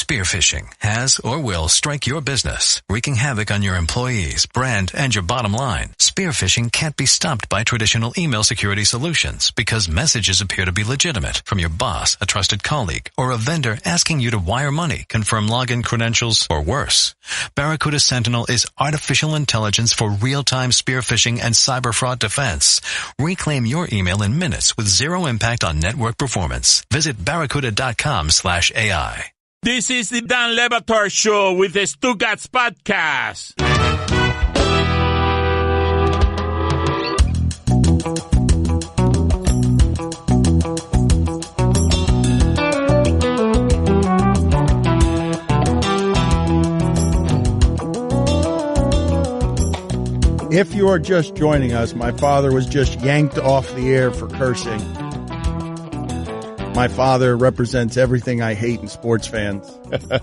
Spearfishing has or will strike your business, wreaking havoc on your employees, brand, and your bottom line. Spearfishing can't be stopped by traditional email security solutions because messages appear to be legitimate from your boss, a trusted colleague, or a vendor asking you to wire money, confirm login credentials, or worse. Barracuda Sentinel is artificial intelligence for real-time spearfishing and cyber fraud defense. Reclaim your email in minutes with zero impact on network performance. Visit barracuda.com/AI. This is the Dan Le Batard Show with the Stugotz podcast. If you are just joining us, my father was just yanked off the air for cursing. My father represents everything I hate in sports fans.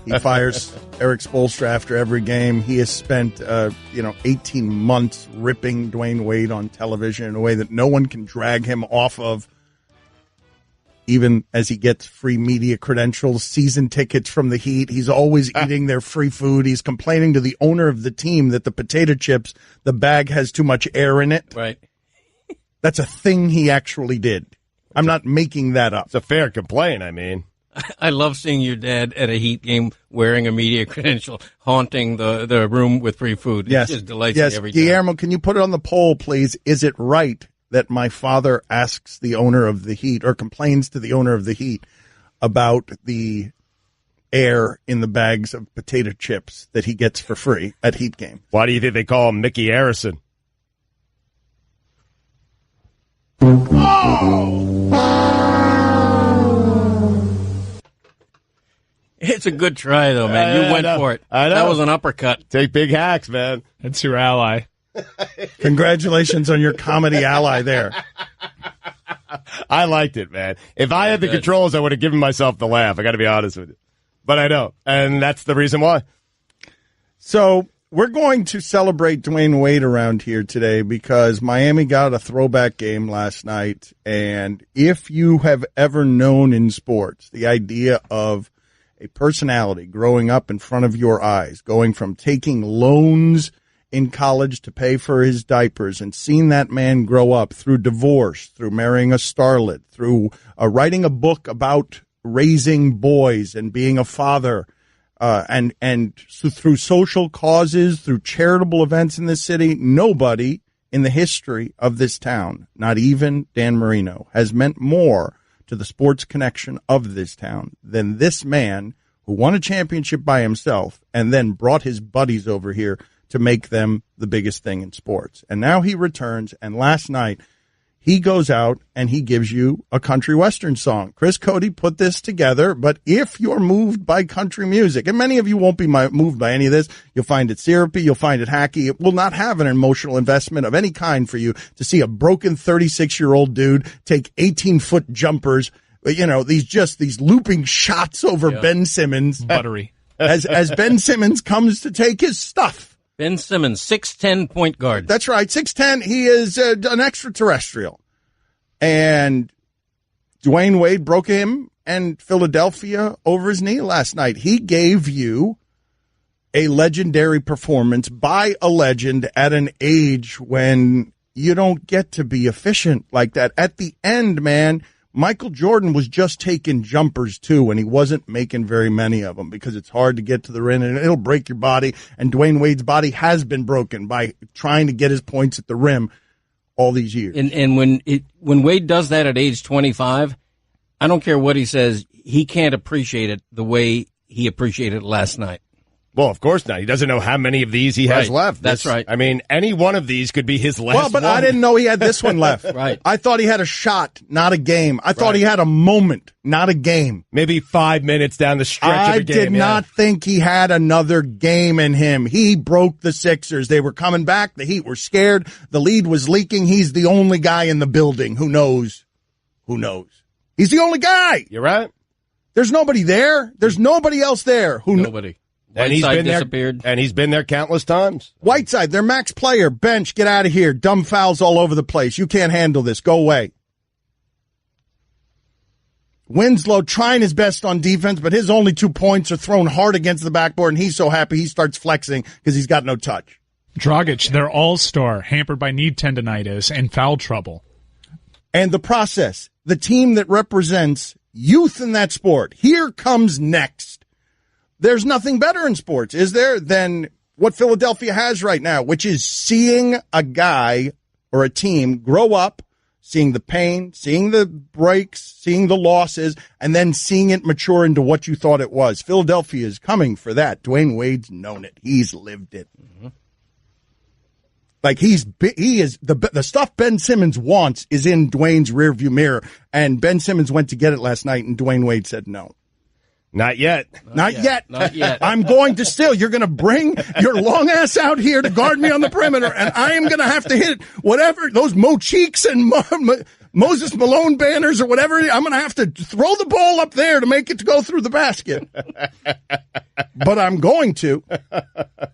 He fires Eric Spoelstra after every game. He has spent, 18 months ripping Dwyane Wade on television in a way that no one can drag him off of, even as he gets free media credentials, season tickets from the Heat. He's always eating their free food. He's complaining to the owner of the team that the potato chips, the bag has too much air in it. Right. That's a thing he actually did. I'm not making that up. It's a fair complaint, I mean. I love seeing your dad at a Heat game wearing a media credential, haunting the room with free food. Yes. It just delights me every time. Guillermo, can you put it on the poll, please? Is it right that my father asks the owner of the Heat or complains to the owner of the Heat about the air in the bags of potato chips that he gets for free at Heat games? Why do you think they call him Mickey Harrison? It's a good try, though, man. You went for it. I know. That was an uppercut. Take big hacks, man. That's your ally. Congratulations on your comedy ally there. I liked it, man. If I had the controls, I would have given myself the laugh. I got to be honest with you. But I don't. And that's the reason why. So we're going to celebrate Dwyane Wade around here today because Miami got a throwback game last night. And if you have ever known in sports the idea of a personality growing up in front of your eyes, going from taking loans in college to pay for his diapers and seen that man grow up through divorce, through marrying a starlet, through writing a book about raising boys and being a father, and so through social causes, through charitable events in this city, nobody in the history of this town, not even Dan Marino, has meant more to the sports connection of this town than this man who won a championship by himself and then brought his buddies over here to make them the biggest thing in sports. And now he returns, and last night he goes out and he gives you a country western song. Chris Cote put this together, but if you're moved by country music, and many of you won't be moved by any of this, you'll find it syrupy, you'll find it hacky. It will not have an emotional investment of any kind for you to see a broken 36-year-old dude take 18-foot jumpers, these looping shots over Ben Simmons. Buttery. As Ben Simmons comes to take his stuff. Ben Simmons, 6'10" point guard. That's right, 6'10". He is an extraterrestrial. And Dwyane Wade broke him and Philadelphia over his knee last night. He gave you a legendary performance by a legend at an age when you don't get to be efficient like that. At the end, man, Michael Jordan was just taking jumpers, too, and he wasn't making very many of them because it's hard to get to the rim, and it'll break your body. And Dwyane Wade's body has been broken by trying to get his points at the rim all these years. And when Wade does that at age 25, I don't care what he says, he can't appreciate it the way he appreciated it last night. Well, of course not. He doesn't know how many of these he has left. That's right. I mean, any one of these could be his last Well, but one. I didn't know he had this one left. Right. I thought he had a shot, not a game. I thought he had a moment, not a game. Maybe 5 minutes down the stretch I of a game. did not think he had another game in him. He broke the Sixers. They were coming back. The Heat were scared. The lead was leaking. He's the only guy in the building who knows. Who knows? He's the only guy. You're right. There's nobody there. There's nobody else there. Nobody. And he's been disappeared. there. And he's been there countless times. Whiteside, their max player, bench, get out of here. Dumb fouls all over the place. You can't handle this. Go away. Winslow trying his best on defense, but his only 2 points are thrown hard against the backboard, and he's so happy he starts flexing because he's got no touch. Dragic, their all-star, hampered by knee tendonitis and foul trouble. And the process, the team that represents youth in that sport, here comes next. There's nothing better in sports, is there, than what Philadelphia has right now, which is seeing a guy or a team grow up, seeing the pain, seeing the breaks, seeing the losses, and then seeing it mature into what you thought it was. Philadelphia is coming for that. Dwyane Wade's known it. He's lived it. Mm-hmm. Like he is the stuff Ben Simmons wants is in Dwayne's rearview mirror, and Ben Simmons went to get it last night, and Dwyane Wade said no. Not yet. Not yet. Not yet. I'm going to still. You're going to bring your long ass out here to guard me on the perimeter, and I am going to have to hit whatever, those Mo Cheeks and Moses Malone banners or whatever. I'm going to have to throw the ball up there to make it to go through the basket. But I'm going to.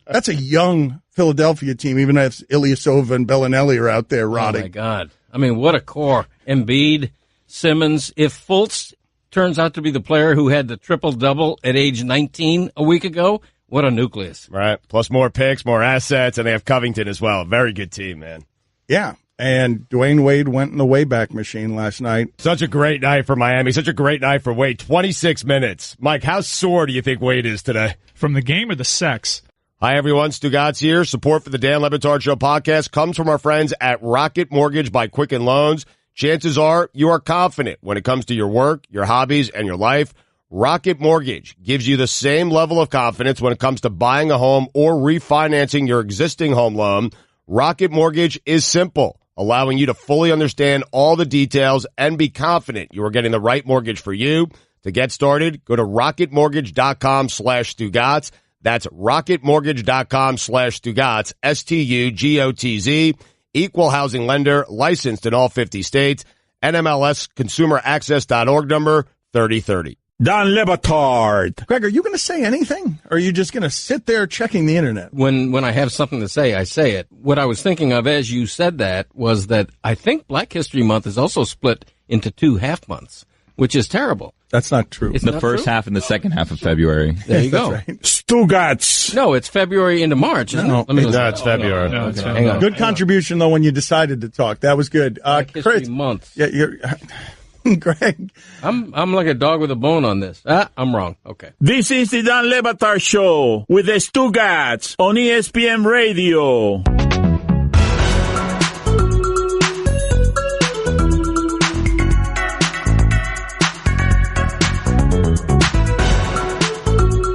That's a young Philadelphia team, even if Ilyasova and Bellinelli are out there rotting. Oh, my God. I mean, what a core. Embiid, Simmons. If Fultz turns out to be the player who had the triple-double at age 19 a week ago, what a nucleus. Right. Plus more picks, more assets, and they have Covington as well. Very good team, man. Yeah. And Dwyane Wade went in the Wayback Machine last night. Such a great night for Miami. Such a great night for Wade. 26 minutes. Mike, how sore do you think Wade is today? From the game or the sex? Hi, everyone. Stugotz here. Support for the Dan Le Batard Show podcast comes from our friends at Rocket Mortgage by Quicken Loans. Chances are you are confident when it comes to your work, your hobbies, and your life. Rocket Mortgage gives you the same level of confidence when it comes to buying a home or refinancing your existing home loan. Rocket Mortgage is simple, allowing you to fully understand all the details and be confident you are getting the right mortgage for you. To get started, go to rocketmortgage.com/Stugotz. That's rocketmortgage.com/Stugotz, Stugotz. Equal housing lender, licensed in all 50 states. NMLS consumeraccess.org number 3030. Dan Le Batard. Greg, are you going to say anything? Or are you just going to sit there checking the internet? When I have something to say, I say it. What I was thinking of as you said that was that I think Black History Month is also split into 2 half months, which is terrible. That's not true. It's the not first true? half and the second half of February. There you go. Right. Stugotz. No, it's February into March, isn't it? No, it's February. No, it's Hang on. Good contribution, though, when you decided to talk. That was good. Black History Chris, Month. yeah, you're, Greg. I'm like a dog with a bone on this. I'm wrong. Okay. This is the Dan Le Batard Show with the Stugotz on ESPN Radio.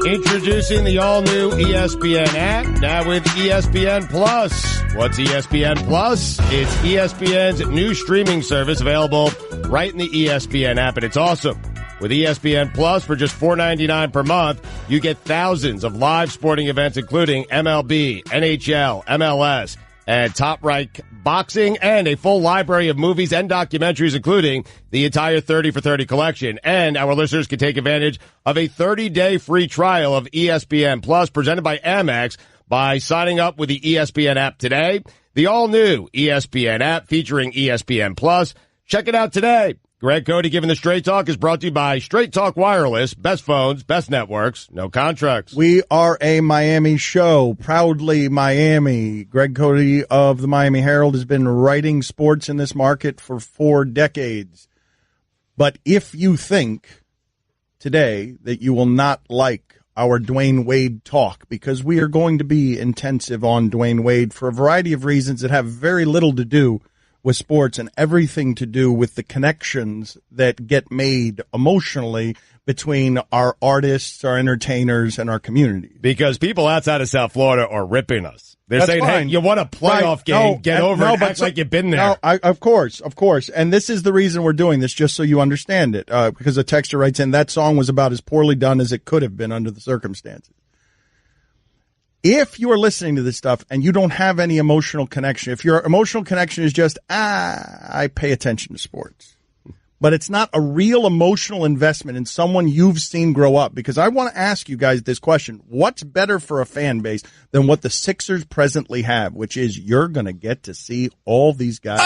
Introducing the all-new ESPN app, now with ESPN Plus. What's ESPN Plus? It's ESPN's new streaming service available right in the ESPN app, and it's awesome. With ESPN Plus, for just $4.99 per month, you get thousands of live sporting events, including MLB, NHL, MLS, and Top Rank boxing, and a full library of movies and documentaries, including the entire 30 for 30 collection. And our listeners can take advantage of a 30-day free trial of ESPN Plus presented by Amex by signing up with the ESPN app today. The all-new ESPN app featuring ESPN Plus. Check it out today. Greg Cote giving the Straight Talk is brought to you by Straight Talk Wireless. Best phones, best networks, no contracts. We are a Miami show, proudly Miami. Greg Cote of the Miami Herald has been writing sports in this market for 4 decades. But if you think today that you will not like our Dwyane Wade talk, because we are going to be intensive on Dwyane Wade for a variety of reasons that have very little to do with sports and everything to do with the connections that get made emotionally between our artists, our entertainers, and our community. Because people outside of South Florida are ripping us. They're That's saying, fine. hey, you want a playoff game, get over it, act like you've been there. No, of course. And this is the reason we're doing this, just so you understand it, because a texter writes in, that song was about as poorly done as it could have been under the circumstances. If you are listening to this stuff and you don't have any emotional connection, if your emotional connection is just, I pay attention to sports, but it's not a real emotional investment in someone you've seen grow up, because I want to ask you guys this question. What's better for a fan base than what the Sixers presently have, which is you're going to get to see all these guys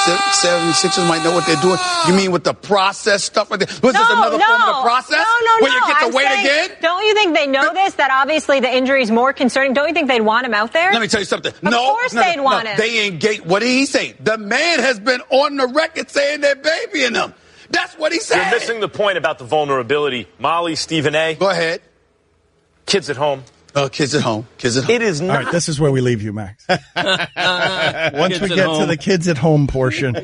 76ers might know what they're doing. You mean with the process stuff? Was this another form of the process? No. Where you get to wait again? Don't you think they know this? That obviously the injury is more concerning. Don't you think they'd want him out there? Let me tell you something. Of course they'd want him. They engage. What did he say? The man has been on the record saying they're babying him. That's what he said. You're missing the point about the vulnerability. Molly, Stephen A. Go ahead. Kids at home. Kids at home. It is not. All right, this is where we leave you, Max. Once we get to the kids at home portion,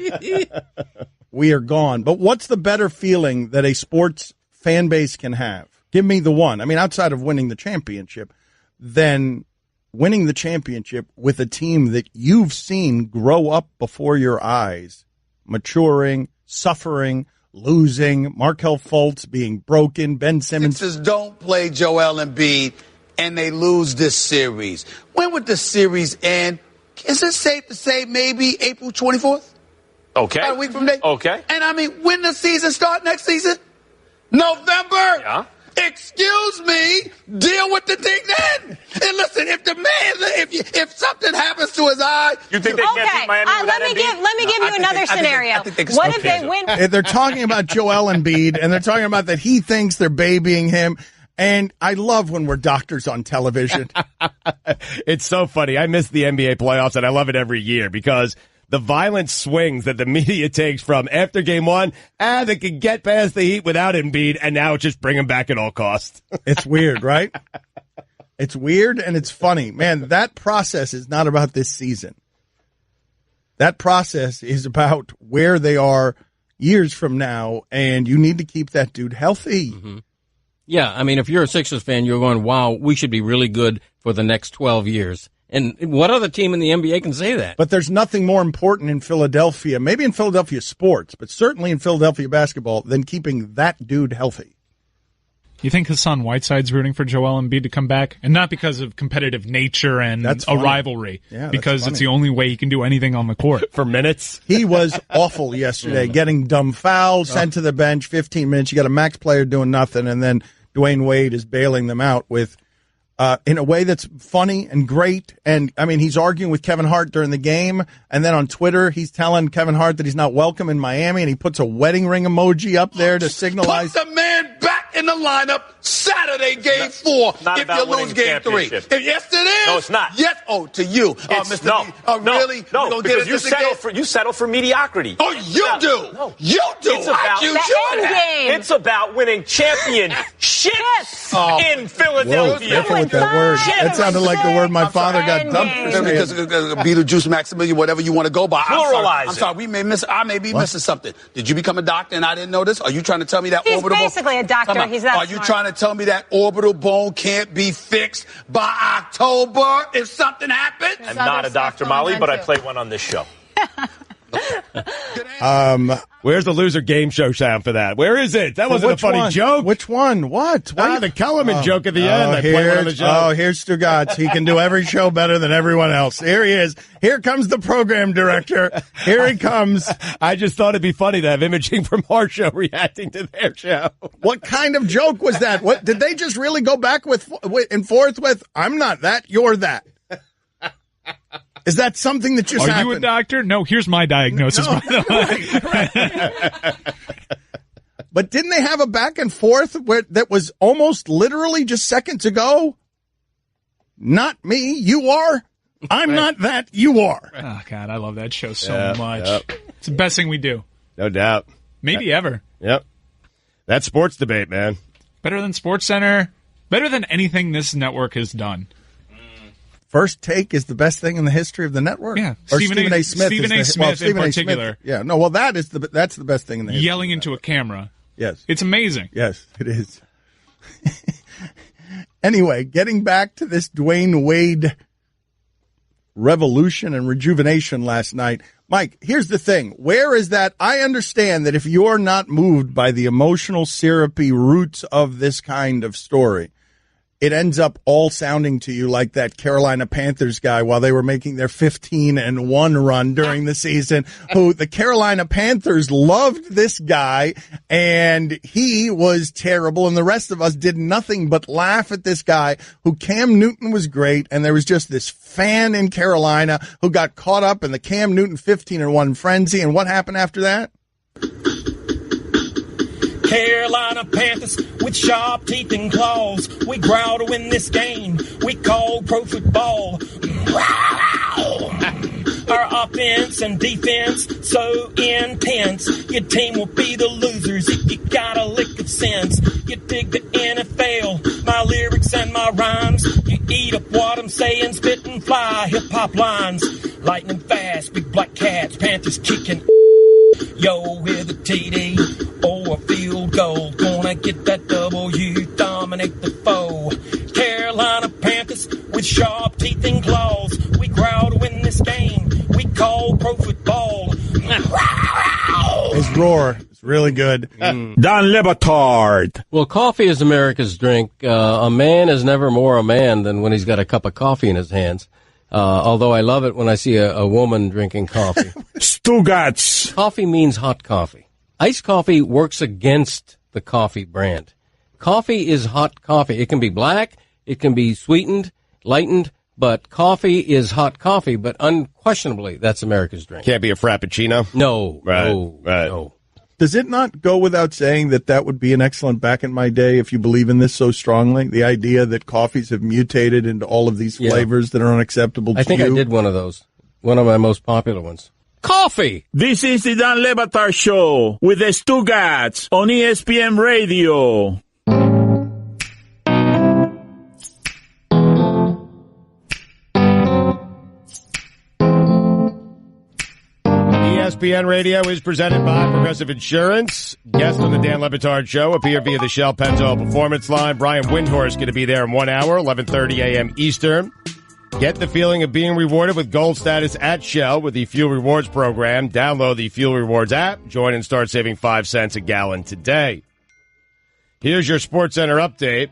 we are gone. But what's the better feeling that a sports fan base can have? Give me the one. I mean, outside of winning the championship, than winning the championship with a team that you've seen grow up before your eyes, maturing, suffering, losing, Markelle Fultz being broken, Ben Simmons. Sixers don't play Joel Embiid, and they lose this series. When would the series end? Is it safe to say maybe April 24th? Okay. About a week from today? Okay. And I mean, when the season start next season? November? Yeah. Excuse me, deal with the thing then. And listen, if the man, if something happens to his eye, you think they can't beat Miami without Embiid? Let me give you another scenario. What if they win? They're talking about Joel Embiid, and they're talking about that he thinks they're babying him. And I love when we're doctors on television. It's so funny. I miss the NBA playoffs, and I love it every year because the violent swings that the media takes from after game one, they can get past the Heat without Embiid, and now just bring him back at all costs. It's weird, right? It's weird, and it's funny. Man, that process is not about this season. That process is about where they are years from now, and you need to keep that dude healthy. Mm-hmm. Yeah, I mean, if you're a Sixers fan, you're going, wow, we should be really good for the next 12 years. And what other team in the NBA can say that? But there's nothing more important in Philadelphia, maybe in Philadelphia sports, but certainly in Philadelphia basketball, than keeping that dude healthy. You think Hassan Whiteside's rooting for Joel Embiid to come back? And not because of competitive nature and a rivalry, because it's the only way he can do anything on the court. For minutes? He was awful yesterday, getting dumb fouls, sent to the bench, 15 minutes. You got a max player doing nothing, and then Dwyane Wade is bailing them out with in a way that's funny and great. And, I mean, he's arguing with Kevin Hart during the game, and then on Twitter he's telling Kevin Hart that he's not welcome in Miami, and he puts a wedding ring emoji up there to signalize. Put the man back in the lineup Saturday, game 4, if you lose game 3. Yes, it is. No, it's not. Yes. Oh, to you, Mr. No. B. Really? No, because you settle for mediocrity. Oh, you do. No. You do. It's about winning championships in Philadelphia. Careful with that word. That sounded like the word my father got dumped for saying. Because Beetlejuice, Maximilian, whatever you want to go by. Pluralize I'm sorry. I may be missing something. Did you become a doctor and I didn't know this? Are you trying to tell me that orbital bone? He's basically a doctor. He's that Are you trying to tell me that orbital bone can't be fixed by October if something happens? I'm not a doctor, Molly, but I play one on this show. Where's the loser game show sound for that? Where is it? That wasn't a funny joke. Which one? What? The Kellerman joke at the end. I play one on the show. Oh, here's Stugotz. He can do every show better than everyone else. Here he is. Here comes the program director. Here he comes. I just thought it'd be funny to have imaging from our show reacting to their show. What kind of joke was that? What did they just really go back and forth with? I'm not that. You're that. Is that something that just happened? Are you a doctor? No, here's my diagnosis. No. Right. But didn't they have a back and forth that was almost literally just seconds ago? Not me. You are. I'm not that. You are. Oh, God, I love that show so much. Yep. It's the best thing we do. No doubt. Maybe ever. Yep. That sports debate, man. Better than SportsCenter. Better than anything this network has done. First Take is the best thing in the history of the network. Yeah, or Stephen A. Smith. Stephen A. Smith in particular. Yeah, no, well, that's the best thing in the history. Yelling into a camera. Yes, it's amazing. Yes, it is. Anyway, getting back to this Dwyane Wade revolution and rejuvenation last night, Mike. Here's the thing: where is that? I understand that if you're not moved by the emotional, syrupy roots of this kind of story, it ends up all sounding to you like that Carolina Panthers guy while they were making their 15-1 run during the season, who the Carolina Panthers loved this guy, and he was terrible, and the rest of us did nothing but laugh at this guy who Cam Newton was great, and there was just this fan in Carolina who got caught up in the Cam Newton 15-1 frenzy, and what happened after that? Carolina Panthers with sharp teeth and claws. We growl to win this game. We call pro football. Our offense and defense so intense. Your team will be the losers if you got a lick of sense. You dig the NFL, my lyrics and my rhymes. You eat up what I'm saying, spit and fly hip-hop lines. Lightning fast, big black cats, Panthers kicking. Yo, with a TD or a field goal, gonna get that W, dominate the foe. Carolina Panthers with sharp teeth and claws. We growl to win this game. We call pro football. His roar is really good. Dan Batard. Well, coffee is America's drink. A man is never more a man than when he's got a cup of coffee in his hands. Although I love it when I see a woman drinking coffee. Stugotz. Coffee means hot coffee. Iced coffee works against the coffee brand. Coffee is hot coffee. It can be black, it can be sweetened, lightened, but coffee is hot coffee, but unquestionably that's America's drink. Can't be a frappuccino? No. Right. No. Does it not go without saying that that would be an excellent back in my day if you believe in this so strongly? The idea that coffees have mutated into all of these flavors that are unacceptable to you? I think I did one of those. One of my most popular ones. Coffee! This is the Dan Batard Show with the Stugotz on ESPN Radio. ESPN Radio is presented by Progressive Insurance. Guest on the Dan Le Batard Show appear via the Shell Pennzoil Performance Line. Brian Windhorst going to be there in 1 hour, 11:30 a.m. Eastern. Get the feeling of being rewarded with gold status at Shell with the Fuel Rewards program. Download the Fuel Rewards app. Join and start saving 5 cents a gallon today. Here's your SportsCenter update.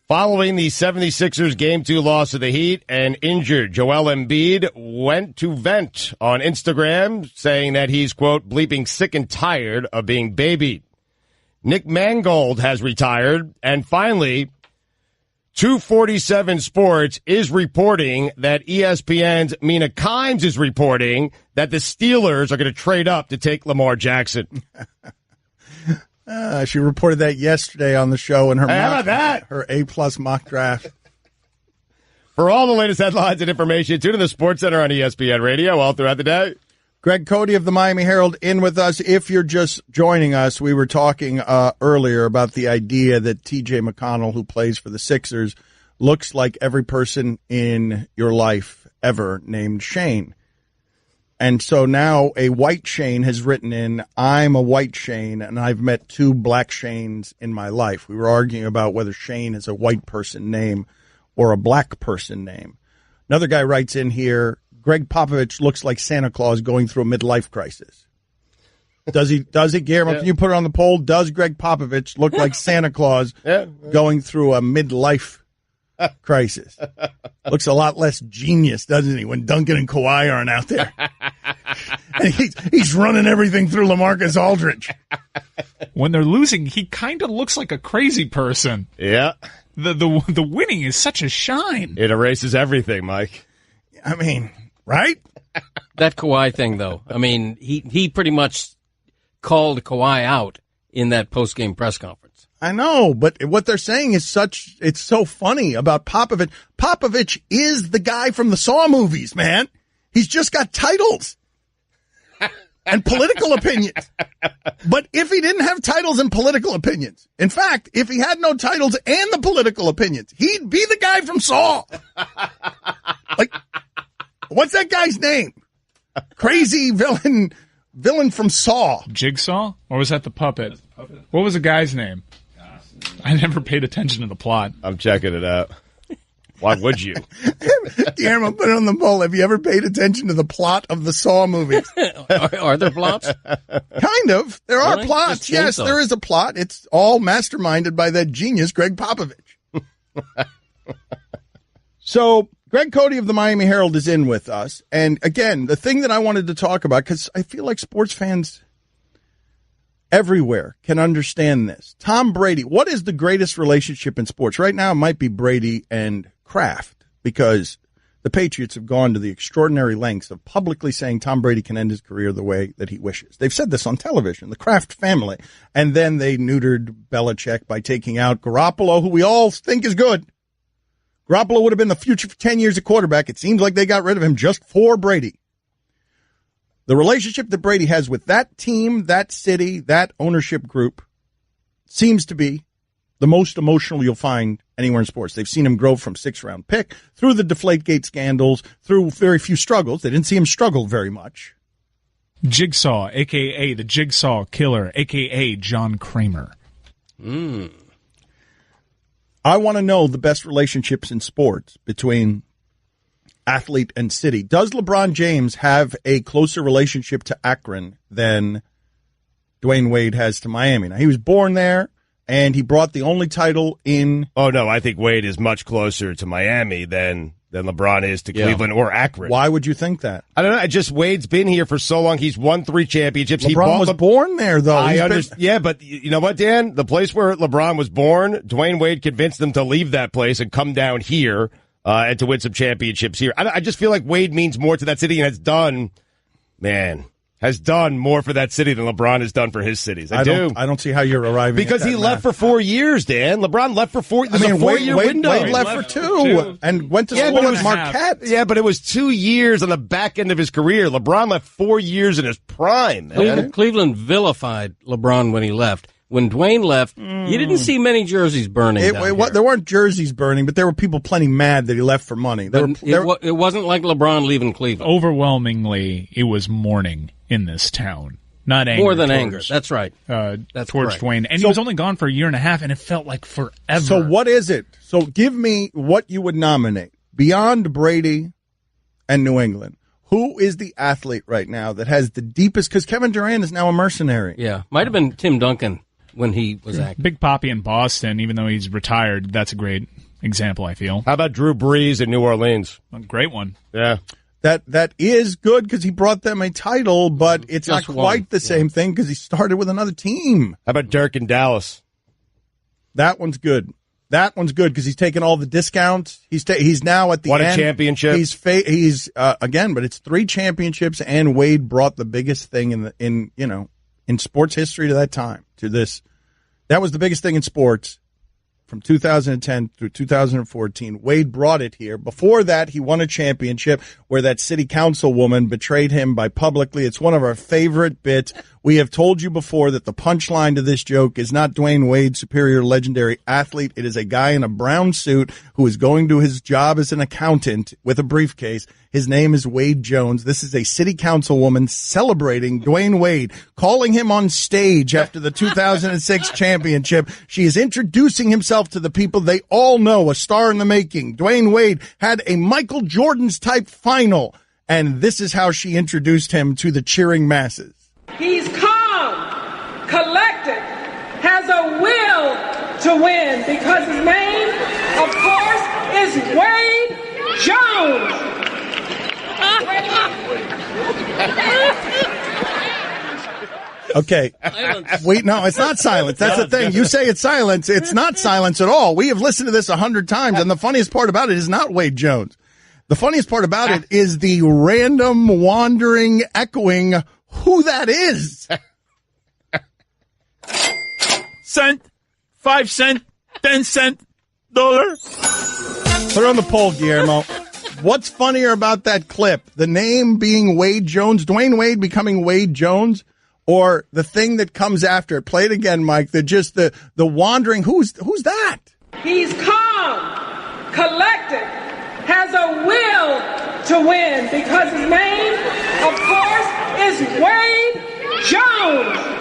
Following the 76ers Game 2 loss to the Heat, an injured Joel Embiid went to vent on Instagram, saying that he's, quote, bleeping sick and tired of being babied. Nick Mangold has retired, and finally, 247 Sports is reporting that ESPN's Mina Kimes is reporting that the Steelers are going to trade up to take Lamar Jackson. She reported that yesterday on the show in her her A+ mock draft. For all the latest headlines and information, tune to the SportsCenter on ESPN Radio all throughout the day. Greg Cote of the Miami Herald in with us. If you're just joining us, we were talking earlier about the idea that T.J. McConnell, who plays for the Sixers, looks like every person in your life ever named Shane. And so now a white Shane has written in, I'm a white Shane, and I've met 2 black Shanes in my life. We were arguing about whether Shane is a white person name or a black person name. Another guy writes in here, Greg Popovich looks like Santa Claus going through a midlife crisis. Does he, Guillermo? Yeah. Can you put it on the poll? Does Greg Popovich look like Santa Claus going through a midlife crisis? Looks a lot less genius, doesn't he, when Duncan and Kawhi aren't out there? And he's running everything through LaMarcus Aldridge. When they're losing, he kind of looks like a crazy person. Yeah. The winning is such a shine. It erases everything, Mike. I mean, right? That Kawhi thing, though. I mean, he pretty much called Kawhi out in that post-game press conference. I know, but what they're saying is it's so funny about Popovich. Popovich is the guy from the Saw movies, man. He's just got titles and political opinions. But if he didn't have titles and political opinions, in fact, if he had no titles and the political opinions, he'd be the guy from Saw. Like, what's that guy's name? Crazy villain from Saw. Jigsaw? Or was that the puppet? What was the guy's name? I never paid attention to the plot. I'm checking it out. Why would you? Guillermo, put it on the poll. Have you ever paid attention to the plot of the Saw movies? Are there plots? Kind of. There are plots. Yes, there is a plot. It's all masterminded by that genius, Greg Popovich. So Greg Cote of the Miami Herald is in with us. And again, the thing that I wanted to talk about, because I feel like sports fans everywhere can understand this. Tom Brady, what is the greatest relationship in sports? Right now it might be Brady and Kraft, because the Patriots have gone to the extraordinary lengths of publicly saying Tom Brady can end his career the way that he wishes. They've said this on television, the Kraft family. And then they neutered Belichick by taking out Garoppolo, who we all think is good. Garoppolo would have been the future for 10 years at quarterback. It seems like they got rid of him just for Brady. The relationship that Brady has with that team, that city, that ownership group seems to be the most emotional you'll find anywhere in sports. They've seen him grow from 6th-round pick through the Deflategate scandals, through very few struggles. They didn't see him struggle very much. Jigsaw, a.k.a. the Jigsaw Killer, a.k.a. John Kramer. I want to know the best relationships in sports between athlete and city. Does LeBron James have a closer relationship to Akron than Dwyane Wade has to Miami? Now, he was born there, and he brought the only title in... Oh, no, I think Wade is much closer to Miami than LeBron is to Cleveland or Akron. Why would you think that? I don't know. Just Wade's been here for so long. He's won 3 championships. LeBron was born there, though. Yeah, but you know what, Dan? The place where LeBron was born, Dwyane Wade convinced them to leave that place and come down here and to win some championships here. I just feel like Wade means more to that city and has done more for that city than LeBron has done for his cities. I don't see how you're arriving because at that he left for 4 years, Dan. LeBron left for 4 years. There's a 4-year window. Wade left for two and went to school at Marquette. Yeah, but it was 2 years on the back end of his career. LeBron left 4 years in his prime. Man. Cleveland vilified LeBron when he left. When Dwyane left, you didn't see many jerseys burning. There weren't jerseys burning, but there were people plenty mad that he left for money. It wasn't like LeBron leaving Cleveland. Overwhelmingly, it was mourning in this town. Not anger. More than anger. That's right. That's towards Dwyane. And he was only gone for a year and a half, and it felt like forever. So what is it? So give me what you would nominate. Beyond Brady and New England, who is the athlete right now that has the deepest? Because Kevin Durant is now a mercenary. Yeah. Might have been Tim Duncan when he was active. Big Papi in Boston, even though he's retired, that's a great example, I feel. How about Drew Brees in New Orleans? A great one. Yeah. That is good because he brought them a title, but it's just not quite the same thing because he started with another team. How about Dirk in Dallas? That one's good. That one's good because he's taken all the discounts. He's now at the end. Won a championship. He's again, but it's 3 championships, and Wade brought the biggest thing in sports history to that time, to this. That was the biggest thing in sports from 2010 through 2014. Wade brought it here. Before that, he won a championship where that city council woman betrayed him by publicly. It's one of our favorite bits. We have told you before that the punchline to this joke is not Dwyane Wade, superior legendary athlete. It is a guy in a brown suit who is going to his job as an accountant with a briefcase. His name is Wade Jones. This is a city councilwoman celebrating Dwyane Wade, calling him on stage after the 2006 championship. She is introducing himself to the people they all know, a star in the making. Dwyane Wade had a Michael Jordan's type final, and this is how she introduced him to the cheering masses. He's calm, collected, has a will to win because his name, of course, is Wade Jones. Okay. Wait, no, it's not silence. That's the thing. You say it's silence. It's not silence at all. We have listened to this 100 times, and the funniest part about it is not Wade Jones. The funniest part about it is the random, wandering, echoing who that is. Cent, 5 cent, 10 cent, dollar. Put it on the poll, Guillermo. What's funnier about that clip? The name being Wade Jones, Dwyane Wade becoming Wade Jones, or the thing that comes after it? Play it again, Mike. The wandering. Who's that? He's calm, collected, has a will to win because his name, of course, is Wade Jones.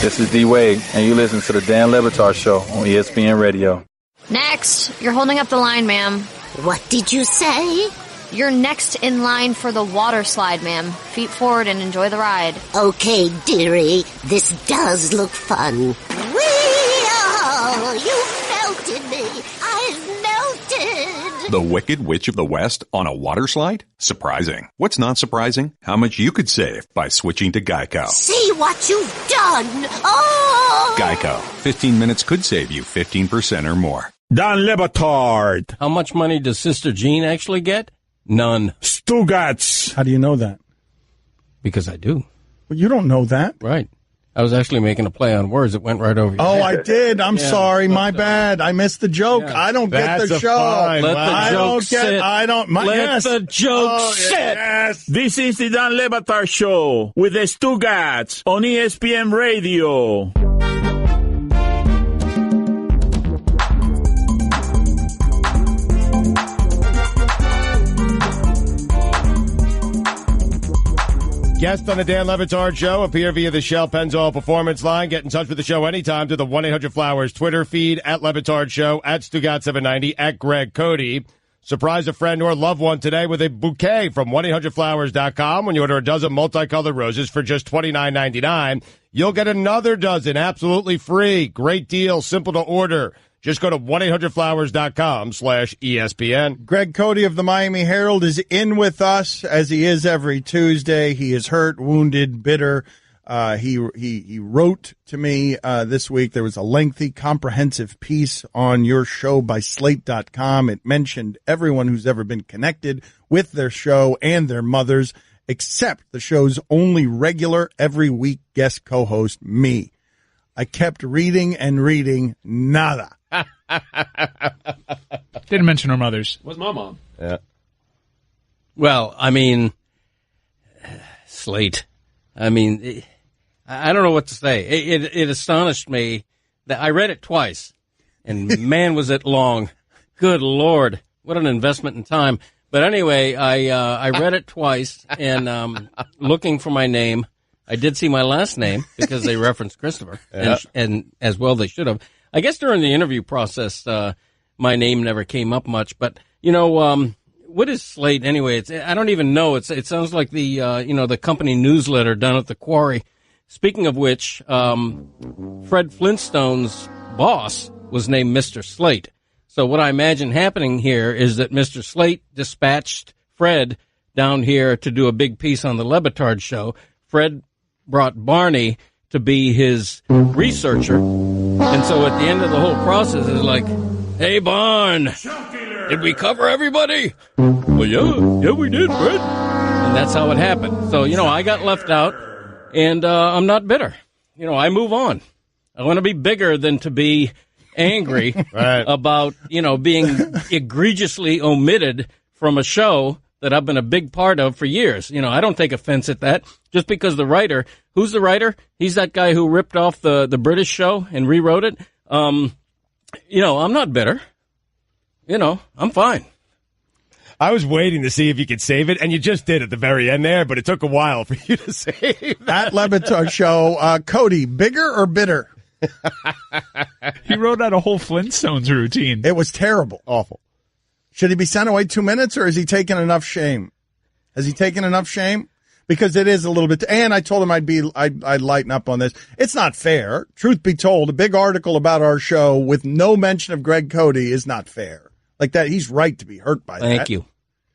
This is D. Wade, and you listen to the Dan Le Batard Show on ESPN Radio. Next, you're holding up the line, ma'am. What did you say? You're next in line for the water slide, ma'am. Feet forward and enjoy the ride. Okay, dearie. This does look fun. Whee! You melted me. I've melted. The Wicked Witch of the West on a water slide? Surprising. What's not surprising? How much you could save by switching to Geico. See what you've done. Oh! Geico. 15 minutes could save you 15% or more. Dan Le Batard. How much money does Sister Jean actually get? None. Stugotz. How do you know that? Because I do. Well, you don't know that. Right. I was actually making a play on words. It went right over your head. I did. I'm sorry. My bad. I missed the joke. Yeah. I don't get the show. Let the joke sit. Let the joke sit. Yes. This is the Dan Le Batard Show with the Stugotz on ESPN Radio. Guest on the Dan Le Batard Show. Appear via the Shell Pennzoil Performance Line. Get in touch with the show anytime to the 1-800-Flowers Twitter feed, at Le Batard Show, at Stugotz790, at Greg Cote. Surprise a friend or loved one today with a bouquet from 1-800-Flowers.com. When you order a dozen multicolored roses for just $29.99, you'll get another dozen absolutely free. Great deal, simple to order. Just go to 1-800-Flowers.com/ESPN. Greg Cote of the Miami Herald is in with us, as he is every Tuesday. He is hurt, wounded, bitter. He wrote to me this week. There was a lengthy, comprehensive piece on your show by Slate.com. It mentioned everyone who's ever been connected with their show and their mothers, except the show's only regular every week guest co-host, me. I kept reading and reading, nada. Didn't mention her mothers. Was my mom. Yeah. Well, I mean, Slate. I mean, I don't know what to say. It astonished me that I read it twice, and man, was it long. Good Lord, what an investment in time. But anyway, I read it twice, and looking for my name. I did see my last name because they referenced Christopher, and as well they should have. I guess during the interview process, my name never came up much. But you know, what is Slate anyway? I don't even know. It sounds like the the company newsletter done at the Quarry. Speaking of which, Fred Flintstone's boss was named Mr. Slate. So what I imagine happening here is that Mr. Slate dispatched Fred down here to do a big piece on the Le Batard Show. Fred brought Barney to be his researcher. And so at the end of the whole process is like, hey, Barn, did we cover everybody? Well, yeah, we did, Fred. And that's how it happened. So, I got left out, and I'm not bitter. I move on. I want to be bigger than to be angry about, being egregiously omitted from a show that I've been a big part of for years. I don't take offense at that. Just because the writer, who's the writer? He's that guy who ripped off the British show and rewrote it. I'm not bitter. I'm fine. I was waiting to see if you could save it, and you just did at the very end there, but it took a while for you to save that. At Le Batard Show, Cody, bigger or bitter? He wrote out a whole Flintstones routine. It was terrible. Awful. Should he be sent away 2 minutes, or has he taken enough shame? Has he taken enough shame? Because it is a little bit, and I told him I'd lighten up on this. It's not fair. Truth be told, a big article about our show with no mention of Greg Cote is not fair. Like that, he's right to be hurt by that. Thank you.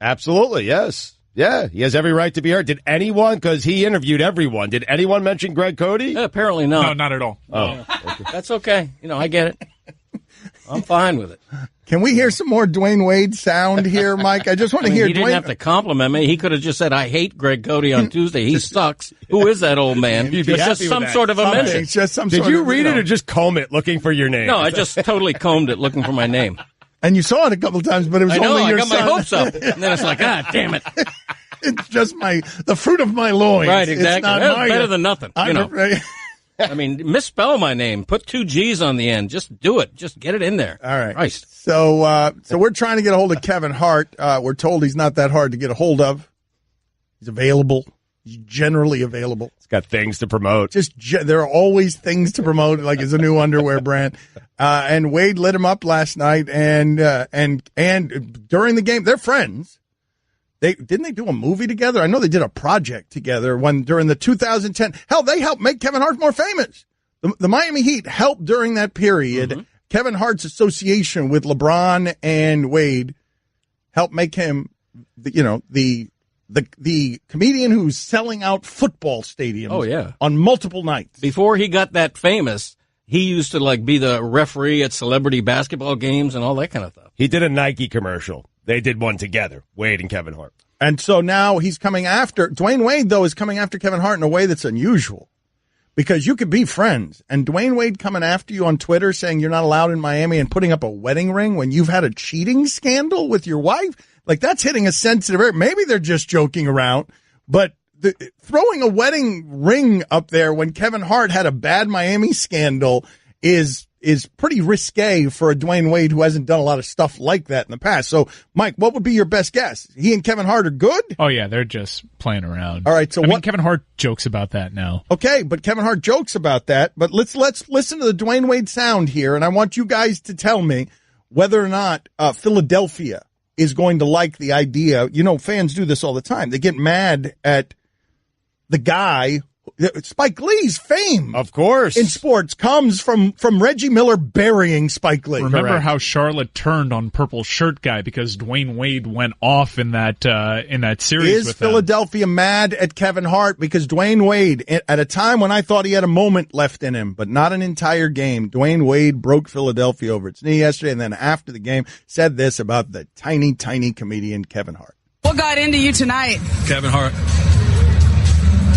Absolutely, yes. Yeah, he has every right to be hurt. Did anyone, because he interviewed everyone, did anyone mention Greg Cote? Apparently not. No, not at all. Oh. That's okay. I get it. I'm fine with it. Can we hear some more Dwyane Wade sound here, Mike? I just want to hear He didn't have to compliment me. He could have just said, I hate Greg Cote on Tuesday. He sucks. Who is that old man? You'd be it's just some sort of a mention. It's just some Did sort you of, read it or just comb it looking for your name? No, I just totally combed it looking for my name. And you saw it a couple of times, but it was only your son. I got my hopes up. And then it's like, damn it. It's just the fruit of my loins. Right, exactly. It's not better than nothing. I mean, misspell my name. Put 2 G's on the end. Just do it. Just get it in there. All right. Christ. So we're trying to get a hold of Kevin Hart. We're told he's not that hard to get a hold of. He's available. He's generally available. He's got things to promote. There are always things to promote, like his new underwear brand. And Wade lit him up last night, and during the game, they're friends. Didn't they do a movie together? I know they did a project together during the 2010. Hell, they helped make Kevin Hart more famous. The Miami Heat helped during that period. Mm-hmm. Kevin Hart's association with LeBron and Wade helped make him, the comedian who's selling out football stadiums on multiple nights. Before he got that famous, he used to be the referee at celebrity basketball games and all that kind of stuff. He did a Nike commercial. They did one together, Wade and Kevin Hart. And so now he's coming after, Dwyane Wade, though, is coming after Kevin Hart in a way that's unusual. Because you could be friends, and Dwyane Wade coming after you on Twitter saying you're not allowed in Miami and putting up a wedding ring when you've had a cheating scandal with your wife, that's hitting a sensitive area. Maybe they're just joking around, but throwing a wedding ring up there when Kevin Hart had a bad Miami scandal is pretty risque for a Dwyane Wade who hasn't done a lot of stuff like that in the past. So, Mike, what would be your best guess? He and Kevin Hart are good? Oh, yeah, they're just playing around. All right, so Kevin Hart jokes about that now. Okay, but Kevin Hart jokes about that. But let's listen to the Dwyane Wade sound here, and I want you guys to tell me whether or not Philadelphia is going to like the idea. Fans do this all the time. They get mad at the guy. Spike Lee's fame, of course, in sports comes from Reggie Miller burying Spike Lee. Remember how Charlotte turned on Purple Shirt Guy because Dwyane Wade went off in that series. Is Philadelphia mad at Kevin Hart because Dwyane Wade, at a time when I thought he had a moment left in him, but not an entire game, Dwyane Wade broke Philadelphia over its knee yesterday, and then after the game said this about the tiny comedian Kevin Hart. What got into you tonight? Kevin Hart.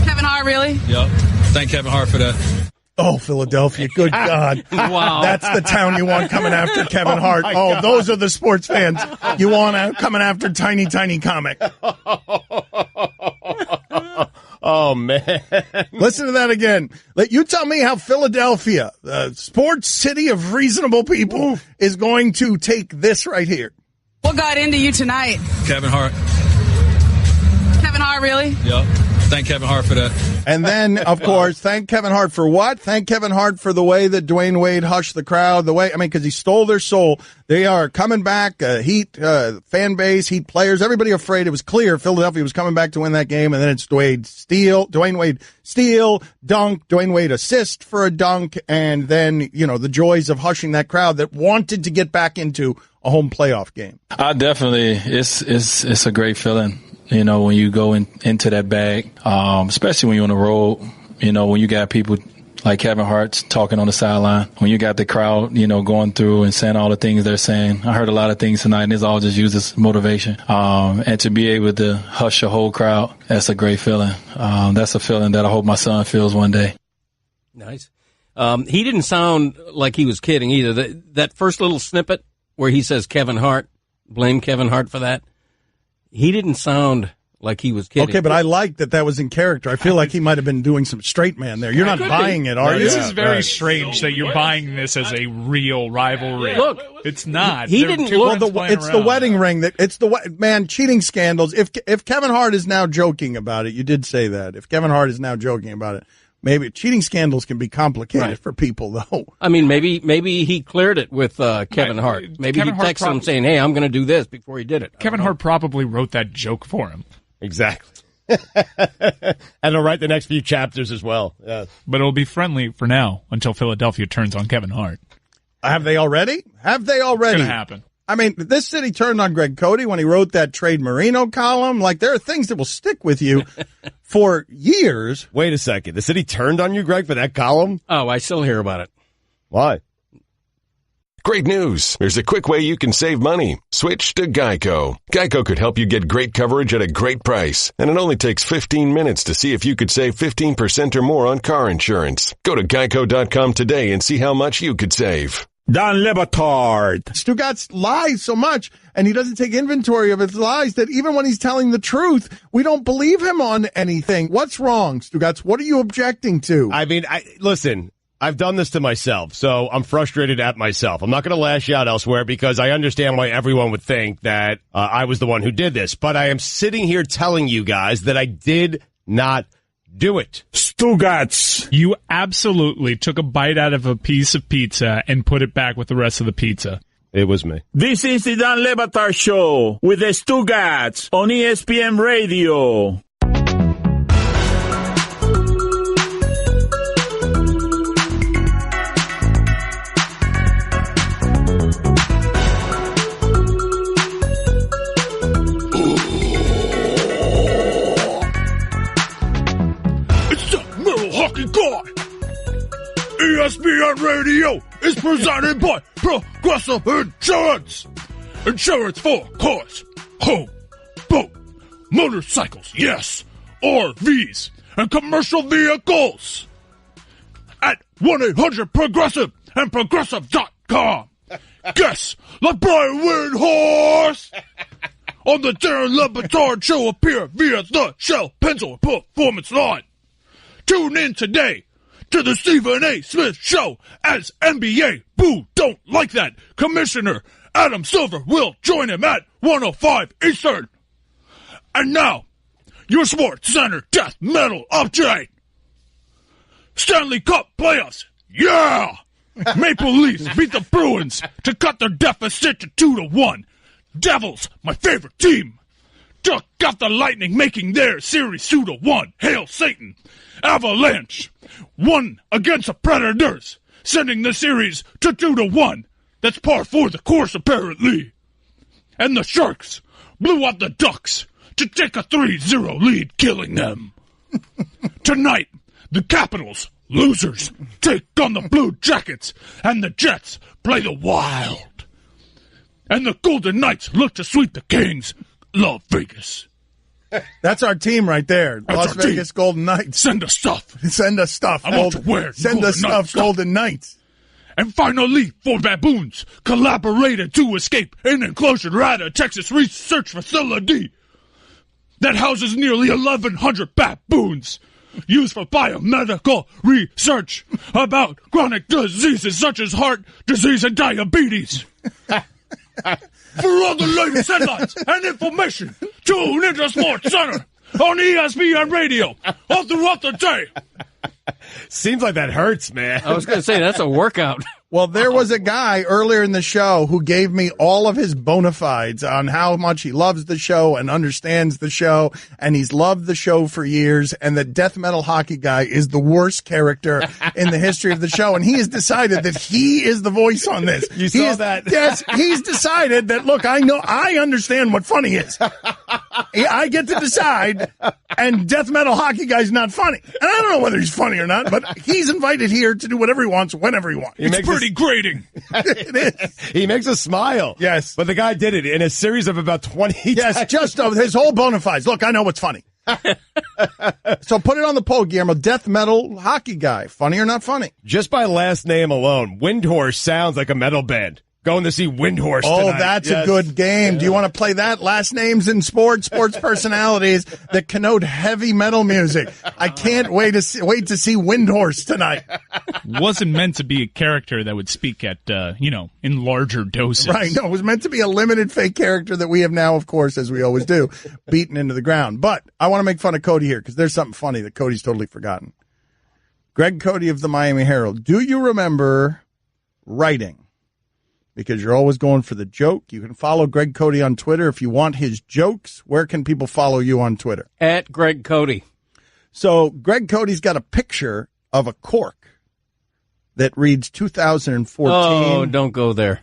Kevin Hart, really? Yep. Thank Kevin Hart for that. Oh, Philadelphia. Good God. Wow. That's the town you want coming after Kevin Hart. Oh, those are the sports fans you want coming after tiny comic. Oh, man. Listen to that again. You tell me how Philadelphia, the sports city of reasonable people, is going to take this right here. What got into you tonight? Kevin Hart. Kevin Hart, really? Yep. Thank Kevin Hart for that. And then, of course, thank Kevin Hart for what? Thank Kevin Hart for the way that Dwyane Wade hushed the crowd. Because he stole their soul. They are coming back. Heat fan base, Heat players, everybody afraid. It was clear Philadelphia was coming back to win that game. And then it's Dwyane Wade steal, dunk, Dwyane Wade assist for a dunk, and then the joys of hushing that crowd that wanted to get back into a home playoff game. It's a great feeling. When you go into that bag, especially when you're on the road, when you got people like Kevin Hart talking on the sideline, when you got the crowd, going through and saying all the things they're saying. I heard a lot of things tonight, and it's all just used as motivation. And to be able to hush a whole crowd, that's a great feeling. That's a feeling that I hope my son feels one day. Nice. He didn't sound like he was kidding either. That first little snippet where he says Kevin Hart, blame Kevin Hart for that. He didn't sound like he was kidding. Okay, but I like that was in character. I feel like he might have been doing some straight man there. You're not buying it, are you? This is very strange that you're buying this as a real rivalry. Look, it's not. He didn't look. It's the wedding ring cheating scandals. If Kevin Hart is now joking about it, you did say that. If Kevin Hart is now joking about it, maybe cheating scandals can be complicated for people, though. I mean, maybe he cleared it with Kevin Hart. Maybe Kevin he texted him saying, "Hey, I'm going to do this" before he did it. Kevin Hart probably wrote that joke for him. Exactly. And he'll write the next few chapters as well. Yes. But it'll be friendly for now until Philadelphia turns on Kevin Hart. Have they already? It's going to happen. I mean, this city turned on Greg Cote when he wrote that Trade Marino column. There are things that will stick with you for years. Wait a second. The city turned on you, Greg, for that column? Oh, I still hear about it. Why? Great news. There's a quick way you can save money. Switch to Geico. Geico could help you get great coverage at a great price. And it only takes 15 minutes to see if you could save 15% or more on car insurance. Go to geico.com today and see how much you could save. Don Batard. Stugotz lies so much, and he doesn't take inventory of his lies, that even when he's telling the truth, we don't believe him on anything. What's wrong, Stugotz? What are you objecting to? I mean, listen, I've done this to myself, so I'm frustrated at myself. I'm not going to lash out elsewhere because I understand why everyone would think that I was the one who did this. But I am sitting here telling you guys that I did not do it. Stugotz. You absolutely took a bite out of a piece of pizza and put it back with the rest of the pizza. It was me. This is the Dan Le Batard Show with the Stugotz on ESPN Radio. It's the Middle Hockey Guy. ESPN Radio is presented by Progressive Insurance. Insurance for cars, home, boat, motorcycles, yes, RVs, and commercial vehicles. At 1-800-PROGRESSIVE and Progressive.com. Guests like Brian Windhorst on the Dan Le Batard Show appear via the Shell Pencil Performance Line. Tune in today to the Stephen A. Smith Show as NBA Boo Don't Like That Commissioner Adam Silver will join him at 1:05 Eastern. And now, your Sports Center Death Metal update. Stanley Cup playoffs, yeah! Maple Leafs beat the Bruins to cut their deficit to 2-1. Devils, my favorite team, took out the Lightning, making their series 2-1. Hail Satan! Avalanche won against the Predators, sending the series to 2-1. That's par for the course, apparently. And the Sharks blew out the Ducks to take a 3-0 lead, killing them. Tonight, the Capitals, losers, take on the Blue Jackets, and the Jets play the Wild. And the Golden Knights look to sweep the Kings. Love Vegas. That's our team right there. That's Las Vegas team. Golden Knights. Send us stuff. Send us stuff. I want to wear Send us stuff, Golden Knights. And finally, 4 baboons collaborated to escape an enclosure at a Texas research facility that houses nearly 1,100 baboons used for biomedical research about chronic diseases such as heart disease and diabetes. For all the latest headlines and information, tune into Sports Center on ESPN Radio all throughout the day. Seems like that hurts, man. I was going to say, that's a workout. Well, there was a guy earlier in the show who gave me all of his bona fides on how much he loves the show and understands the show, and he's loved the show for years, and the Death Metal Hockey Guy is the worst character in the history of the show, and he has decided that he is the voice on this. You saw that? Yes, he's decided that, look, I understand what funny is. I get to decide, and Death Metal Hockey Guy's not funny. And I don't know whether he's funny or not, but he's invited here to do whatever he wants, whenever he wants. It's pretty grating. It is. He makes us smile. Yes. But the guy did it in a series of about 20 Yes, times. just his whole bona fides. Look, I know what's funny. So put it on the poll, Guillermo. Death Metal Hockey Guy. Funny or not funny? Just by last name alone, Windhorst sounds like a metal band. Going to see Windhorst Oh, tonight. that's Yes. a good game. Yeah. Do you want to play that? Last names in sports personalities that connote heavy metal music. I can't wait to see Windhorst tonight. Wasn't meant to be a character that would speak at, in larger doses. Right. No, it was meant to be a limited fake character that we have now, of course, as we always do, beaten into the ground. But I want to make fun of Cody here because there's something funny that Cody's totally forgotten. Greg Cote of the Miami Herald. Do you remember writing? Because you're always going for the joke. You can follow Greg Cote on Twitter if you want his jokes. Where can people follow you on Twitter? At Greg Cote. So Greg Cote's got a picture of a cork that reads 2014. Oh, don't go there.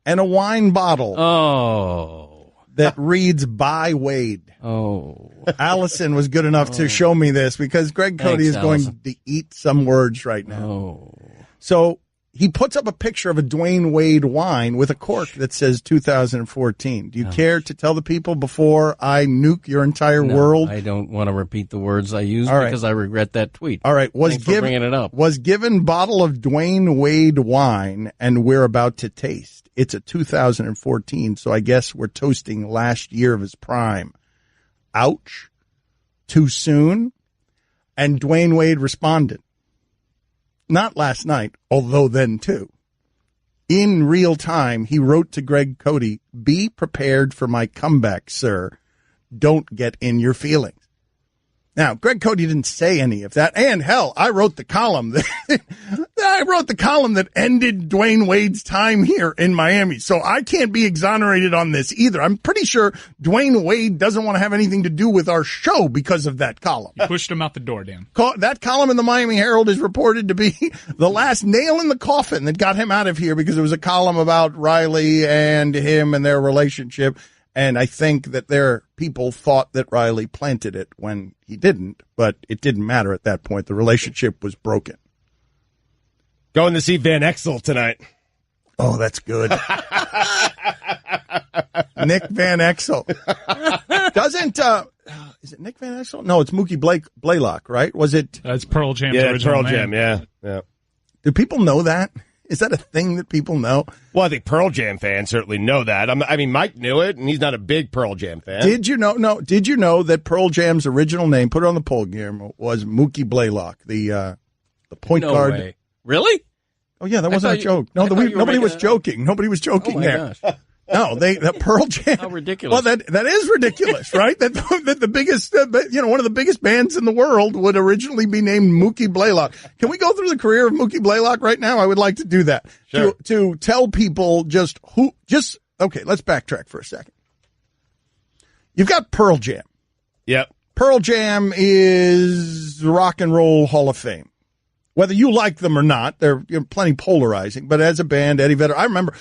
And a wine bottle. Oh. That reads by Wade. Oh. Allison was good enough to show me this because Greg Cote is going to eat some words right now. Oh. So he puts up a picture of a Dwyane Wade wine with a cork that says 2014. Do you care to tell the people before I nuke your entire world? I don't want to repeat the words I used because I regret that tweet. All right. Thanks for bringing it up. Was given bottle of Dwyane Wade wine, and we're about to taste. It's a 2014, so I guess we're toasting last year of his prime. Ouch. Too soon? And Dwyane Wade responded. Not last night, although then too. In real time, he wrote to Greg Cote, "Be prepared for my comeback, sir. Don't get in your feelings." Now, Greg Cote didn't say any of that. And hell, I wrote the column that ended Dwyane Wade's time here in Miami. So I can't be exonerated on this either. I'm pretty sure Dwyane Wade doesn't want to have anything to do with our show because of that column. You pushed him out the door, Dan. That column in the Miami Herald is reported to be the last nail in the coffin that got him out of here, because it was a column about Riley and him and their relationship. And I think that their people thought that Riley planted it when he didn't, but it didn't matter at that point. The relationship was broken. Going to see Van Exel tonight. Oh, that's good. Nick Van Exel. Doesn't, is it Nick Van Exel? No, it's Mookie Blaylock, right? Was it? It's Pearl Jam's original original Pearl Jam, name. yeah. Do people know that? Is that a thing that people know? Well, I think Pearl Jam fans certainly know that. I mean, Mike knew it, and he's not a big Pearl Jam fan. Did you know? No. Did you know that Pearl Jam's original name, put it on the poll, Guillermo, was Mookie Blaylock, the point guard. Way. Really? Oh yeah, that wasn't a joke. No, nobody was joking. Nobody was joking there. Gosh. No, the Pearl Jam. How ridiculous! Well, that is ridiculous, right? that the biggest, one of the biggest bands in the world would originally be named Mookie Blaylock. Can we go through the career of Mookie Blaylock right now? I would like to do that. Sure. To tell people okay. Let's backtrack for a second. You've got Pearl Jam. Yep. Pearl Jam is Rock and Roll Hall of Fame. Whether you like them or not, they're plenty polarizing. But as a band, Eddie Vedder, I remember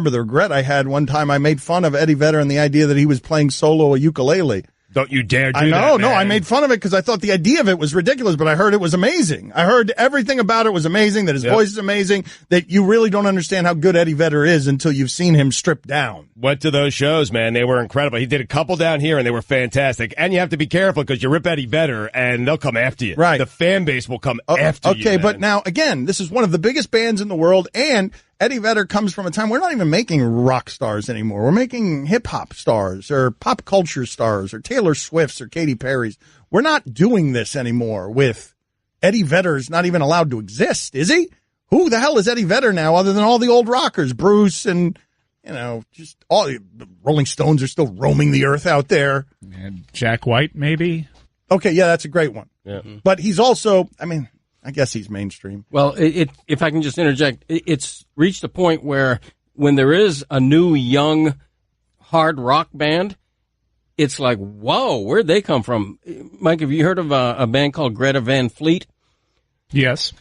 the regret I had one time. I made fun of Eddie Vedder and the idea that he was playing solo a ukulele. Don't you dare do that, No, man. I made fun of it because I thought the idea of it was ridiculous, but I heard it was amazing. I heard everything about it was amazing, that his voice is amazing, that you really don't understand how good Eddie Vedder is until you've seen him stripped down. Went to those shows, man. They were incredible. He did a couple down here, and they were fantastic. And you have to be careful because you rip Eddie Vedder, and they'll come after you. Right. The fan base will come after you. Okay, but now, again, this is one of the biggest bands in the world, and Eddie Vedder comes from a time we're not even making rock stars anymore. We're making hip-hop stars or pop culture stars or Taylor Swifts or Katy Perry's. We're not doing this anymore with Eddie Vedder's not even allowed to exist, is he? Who the hell is Eddie Vedder now other than all the old rockers? Bruce and, just all the Rolling Stones are still roaming the earth out there. And Jack White, maybe? Okay, yeah, that's a great one. Yeah. But he's also, I guess he's mainstream. Well, if I can just interject, it's reached a point where when there is a new, young, hard rock band, it's like, whoa, where'd they come from? Mike, have you heard of a band called Greta Van Fleet? Yes.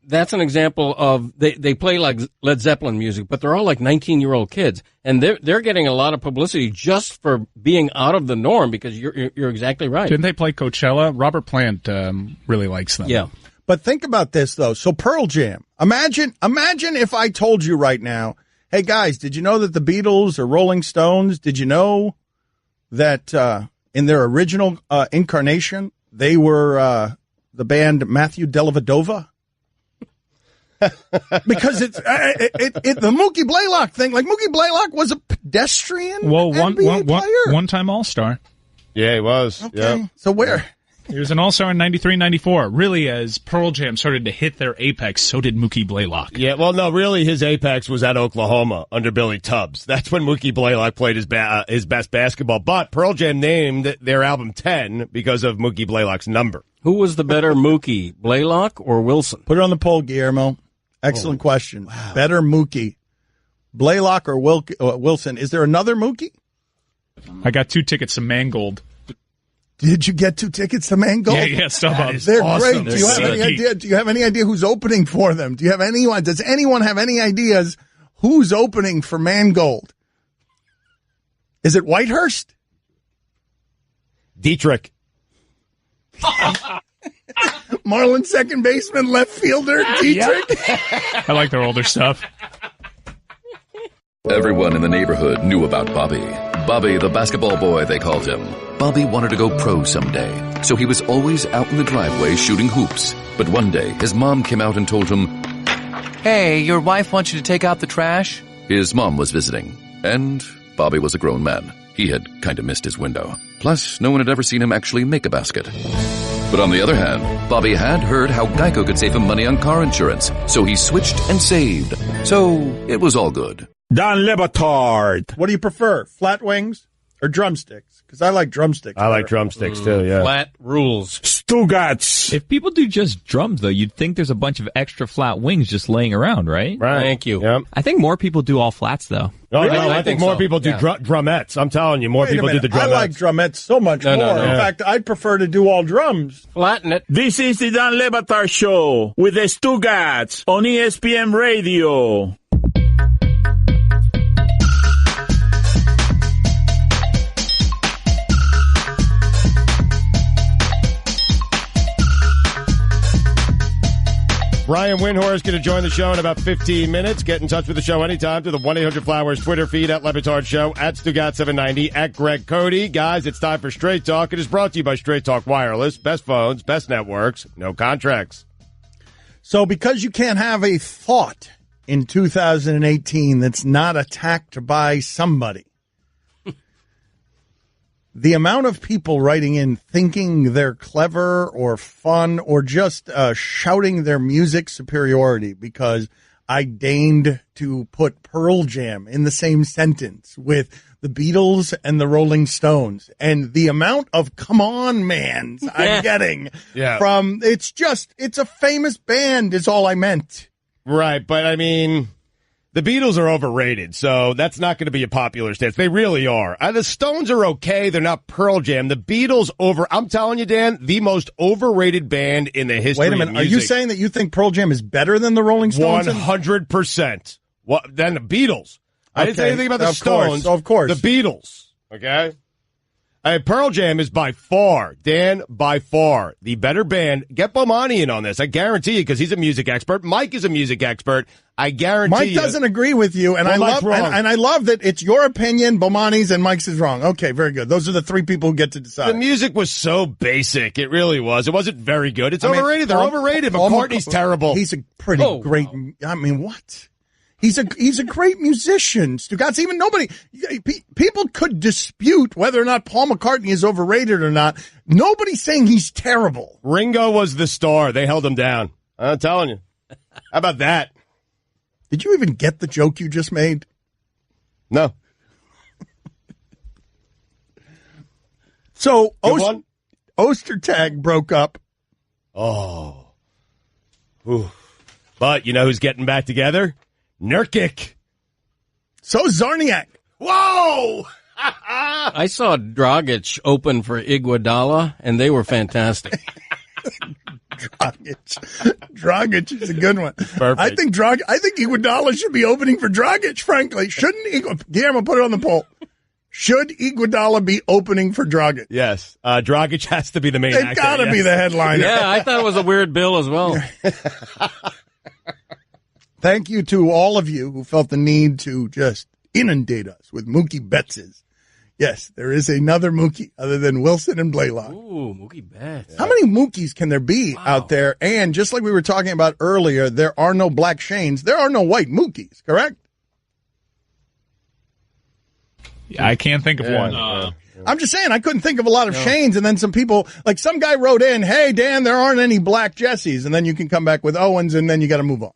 That's an example of, they play like Led Zeppelin music, but they're all like 19-year-old kids. And they're getting a lot of publicity just for being out of the norm, because you're exactly right. Didn't they play Coachella? Robert Plant really likes them. Yeah. But think about this, though. So Pearl Jam. Imagine if I told you right now, hey, guys, did you know that the Beatles or Rolling Stones, did you know that in their original incarnation, they were the band Matthew Dellavedova? Because it's the Mookie Blaylock thing. Like, Mookie Blaylock was a pedestrian NBA player. One-time All-Star. Yeah, he was. Okay. Yep. So where? He was an All-Star in 93, 94. Really, as Pearl Jam started to hit their apex, so did Mookie Blaylock. Yeah, well, no, really, his apex was at Oklahoma under Billy Tubbs. That's when Mookie Blaylock played his best basketball. But Pearl Jam named their album 10 because of Mookie Blaylock's number. Who was the better Mookie, Blaylock or Wilson? Put it on the poll, Guillermo. Excellent question. Wow. Better Mookie, Blaylock or Wilson? Is there another Mookie? I got 2 tickets to Mangold. Did you get 2 tickets to Mangold? Yeah, StubHub. They're awesome. great. Do you have any idea? Do you have any idea who's opening for them? Do you have anyone? Does anyone have any ideas who's opening for Mangold? Is it Whitehurst? Dietrich. Marlins second baseman, left fielder, Dietrich. I like their older stuff. Everyone in the neighborhood knew about Bobby. Bobby, the basketball boy, they called him. Bobby wanted to go pro someday, so he was always out in the driveway shooting hoops. But one day, his mom came out and told him, "Hey, your wife wants you to take out the trash." His mom was visiting, and Bobby was a grown man. He had kind of missed his window. Plus, no one had ever seen him actually make a basket. But on the other hand, Bobby had heard how Geico could save him money on car insurance, so he switched and saved. So, it was all good. Don Le Batard. What do you prefer, flat wings Or drumsticks, because I like drumsticks. I like drumsticks, too, yeah. Flat rules. Stugotz. If people do just drums, though, you'd think there's a bunch of extra flat wings just laying around, right? Right. Thank you. Yep. I think more people do all flats, though. Oh, Really? no, I think more so. people do drumettes. I'm telling you, more Wait a people do minute, the drumettes. I like drumettes so much more. In fact, I'd prefer to do all drums. Flatten it. This is the Dan Le Batard Show with the Stugotz on ESPN Radio. Brian Windhorst going to join the show in about 15 minutes. Get in touch with the show anytime to the 1-800-Flowers Twitter feed at Le Batard Show, at Stugotz790, at Greg Cote. Guys, it's time for Straight Talk. It is brought to you by Straight Talk Wireless. Best phones, best networks, no contracts. So because you can't have a thought in 2018 that's not attacked by somebody, the amount of people writing in thinking they're clever or fun or just shouting their music superiority because I deigned to put Pearl Jam in the same sentence with the Beatles and the Rolling Stones, and the amount of come on mans I'm getting from it's a famous band is all I meant. Right, but I mean, the Beatles are overrated, so that's not going to be a popular stance. They really are. The Stones are okay. They're not Pearl Jam. The Beatles I'm telling you, Dan, the most overrated band in the history of music. Wait a minute. Are you saying that you think Pearl Jam is better than the Rolling Stones? 100%. Than the Beatles. I didn't say anything about the Stones. Of course. The Beatles. Okay? Pearl Jam is by far, Dan, by far, the better band. Get Bomani in on this. I guarantee you, because he's a music expert. Mike is a music expert. I guarantee Mike doesn't agree with you, and I love that it's your opinion, Bomani's, and Mike's is wrong. Okay, very good. Those are the three people who get to decide. The music was so basic. It really was. It wasn't very good. It's overrated. They're overrated. McCartney's terrible. He's a pretty great. I mean, what? He's a great musician. Stugotz, even nobody, people could dispute whether or not Paul McCartney is overrated or not. Nobody's saying he's terrible. Ringo was the star. They held him down. I'm telling you. How about that? Did you even get the joke you just made? No. So, Ostertag broke up. Oh. Ooh. But you know who's getting back together? Nurkic. So Zarniak. Whoa! I saw Dragic open for Iguodala, and they were fantastic. Dragic is a good one. Perfect. I think Iguodala should be opening for Dragic, frankly. Shouldn't Guillermo put it on the poll? Should Iguodala be opening for Dragic? Yes. Dragic has to be the main actor. They've got to be the headliner. Yeah, I thought it was a weird bill as well. Thank you to all of you who felt the need to just inundate us with Mookie Bettses. Yes, there is another Mookie other than Wilson and Blaylock. Ooh, Mookie Betts. How many Mookies can there be out there? And just like we were talking about earlier, there are no black Shanes. There are no white Mookies, correct? Yeah, I can't think of one. I'm just saying, I couldn't think of a lot of Shanes, and then some people, like some guy wrote in, hey, Dan, there aren't any black Jessies, and then you can come back with Owens, and then you got to move on.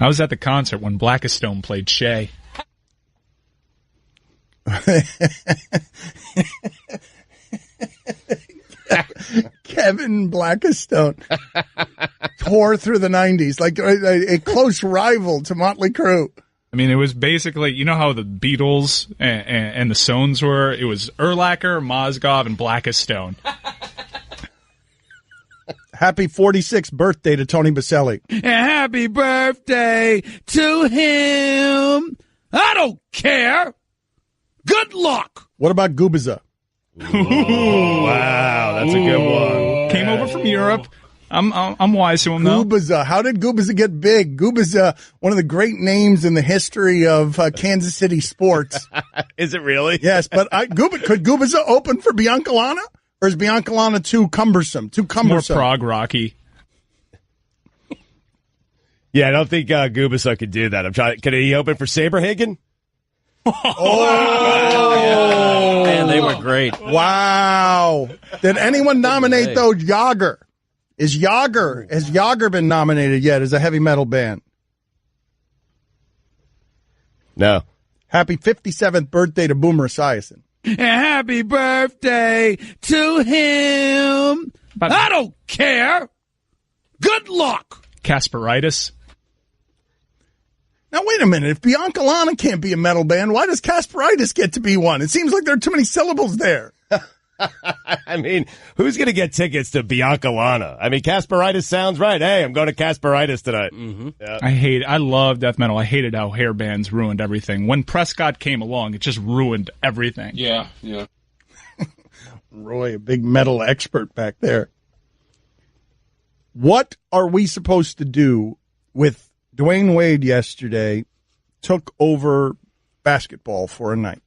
I was at the concert when Blackistone played Shea. Kevin Blackistone tore through the 90s, like a close rival to Motley Crue. I mean, it was basically, you know how the Beatles and the Stones were? It was Urlacher, Mozgov, and Blackistone. Happy 46th birthday to Tony Baselli. Happy birthday to him. I don't care. Good luck. What about Gubiza? Wow, that's a good one. Came over from Europe. I'm wise to him, though. Gubiza. How did Gubiza get big? Gubiza, one of the great names in the history of Kansas City sports. Is it really? Yes, but could Gubiza open for Biancalana? Or is Biancalana too cumbersome? More prog rocky. Yeah, I don't think Gubiza could do that. Could he open for Saberhagen? Oh, man, they were great. Wow. Did anyone nominate though Yager? Has Yager been nominated yet as a heavy metal band? No. Happy 57th birthday to Boomer Esiason. Happy birthday to him. I don't care. Good luck. Casperitis. Now, wait a minute. If Bianca Lana can't be a metal band, why does Casperitis get to be one? It seems like there are too many syllables there. I mean, who's going to get tickets to Bianca Lana? I mean, Casperitis sounds right. Hey, I'm going to Casperitis tonight. Mm-hmm. Yeah. I love death metal. I hated how hair bands ruined everything. When Prescott came along, it just ruined everything. Yeah. Roy, a big metal expert back there. What are we supposed to do with Dwyane Wade yesterday took over basketball for a night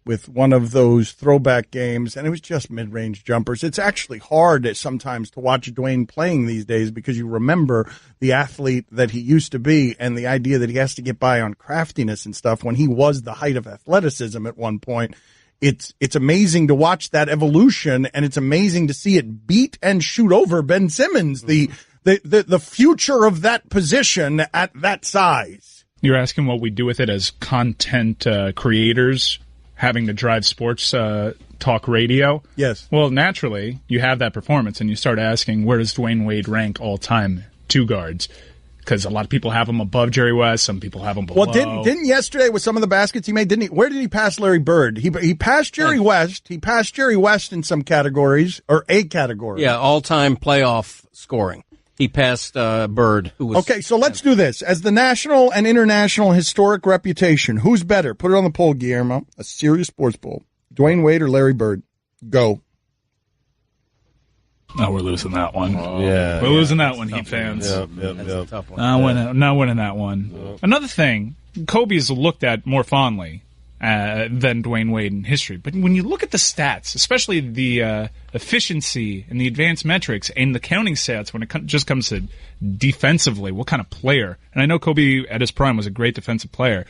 with one of those throwback games, and it was just mid-range jumpers. It's actually hard sometimes to watch Dwyane playing these days because you remember the athlete that he used to be and the idea that he has to get by on craftiness and stuff when he was the height of athleticism at one point. It's amazing to watch that evolution, and it's amazing to see it beat and shoot over Ben Simmons, the future of that position at that size. You're asking what we do with it as content creators, having to drive sports talk radio? Yes. Well, naturally, you have that performance, and you start asking, where does Dwyane Wade rank all-time two guards? Because a lot of people have him above Jerry West, some people have him below. Well, didn't yesterday with some of the baskets he made, didn't he? Where did he pass Larry Bird? He passed Jerry West. He passed Jerry West in some categories, or a category. Yeah, all-time playoff scoring. He passed Bird. Who was okay, so let's do this. As the national and international historic reputation, who's better? Put it on the poll, Guillermo. A serious sports poll. Dwyane Wade or Larry Bird? Go. No, we're losing that one. Yeah, we're losing that one, Heat fans. Yep. A tough one. Not winning that one. Yep. Another thing, Kobe is looked at more fondly than Dwyane Wade in history. But when you look at the stats, especially the efficiency and the advanced metrics and the counting stats when it just comes to defensively, what kind of player? And I know Kobe at his prime was a great defensive player,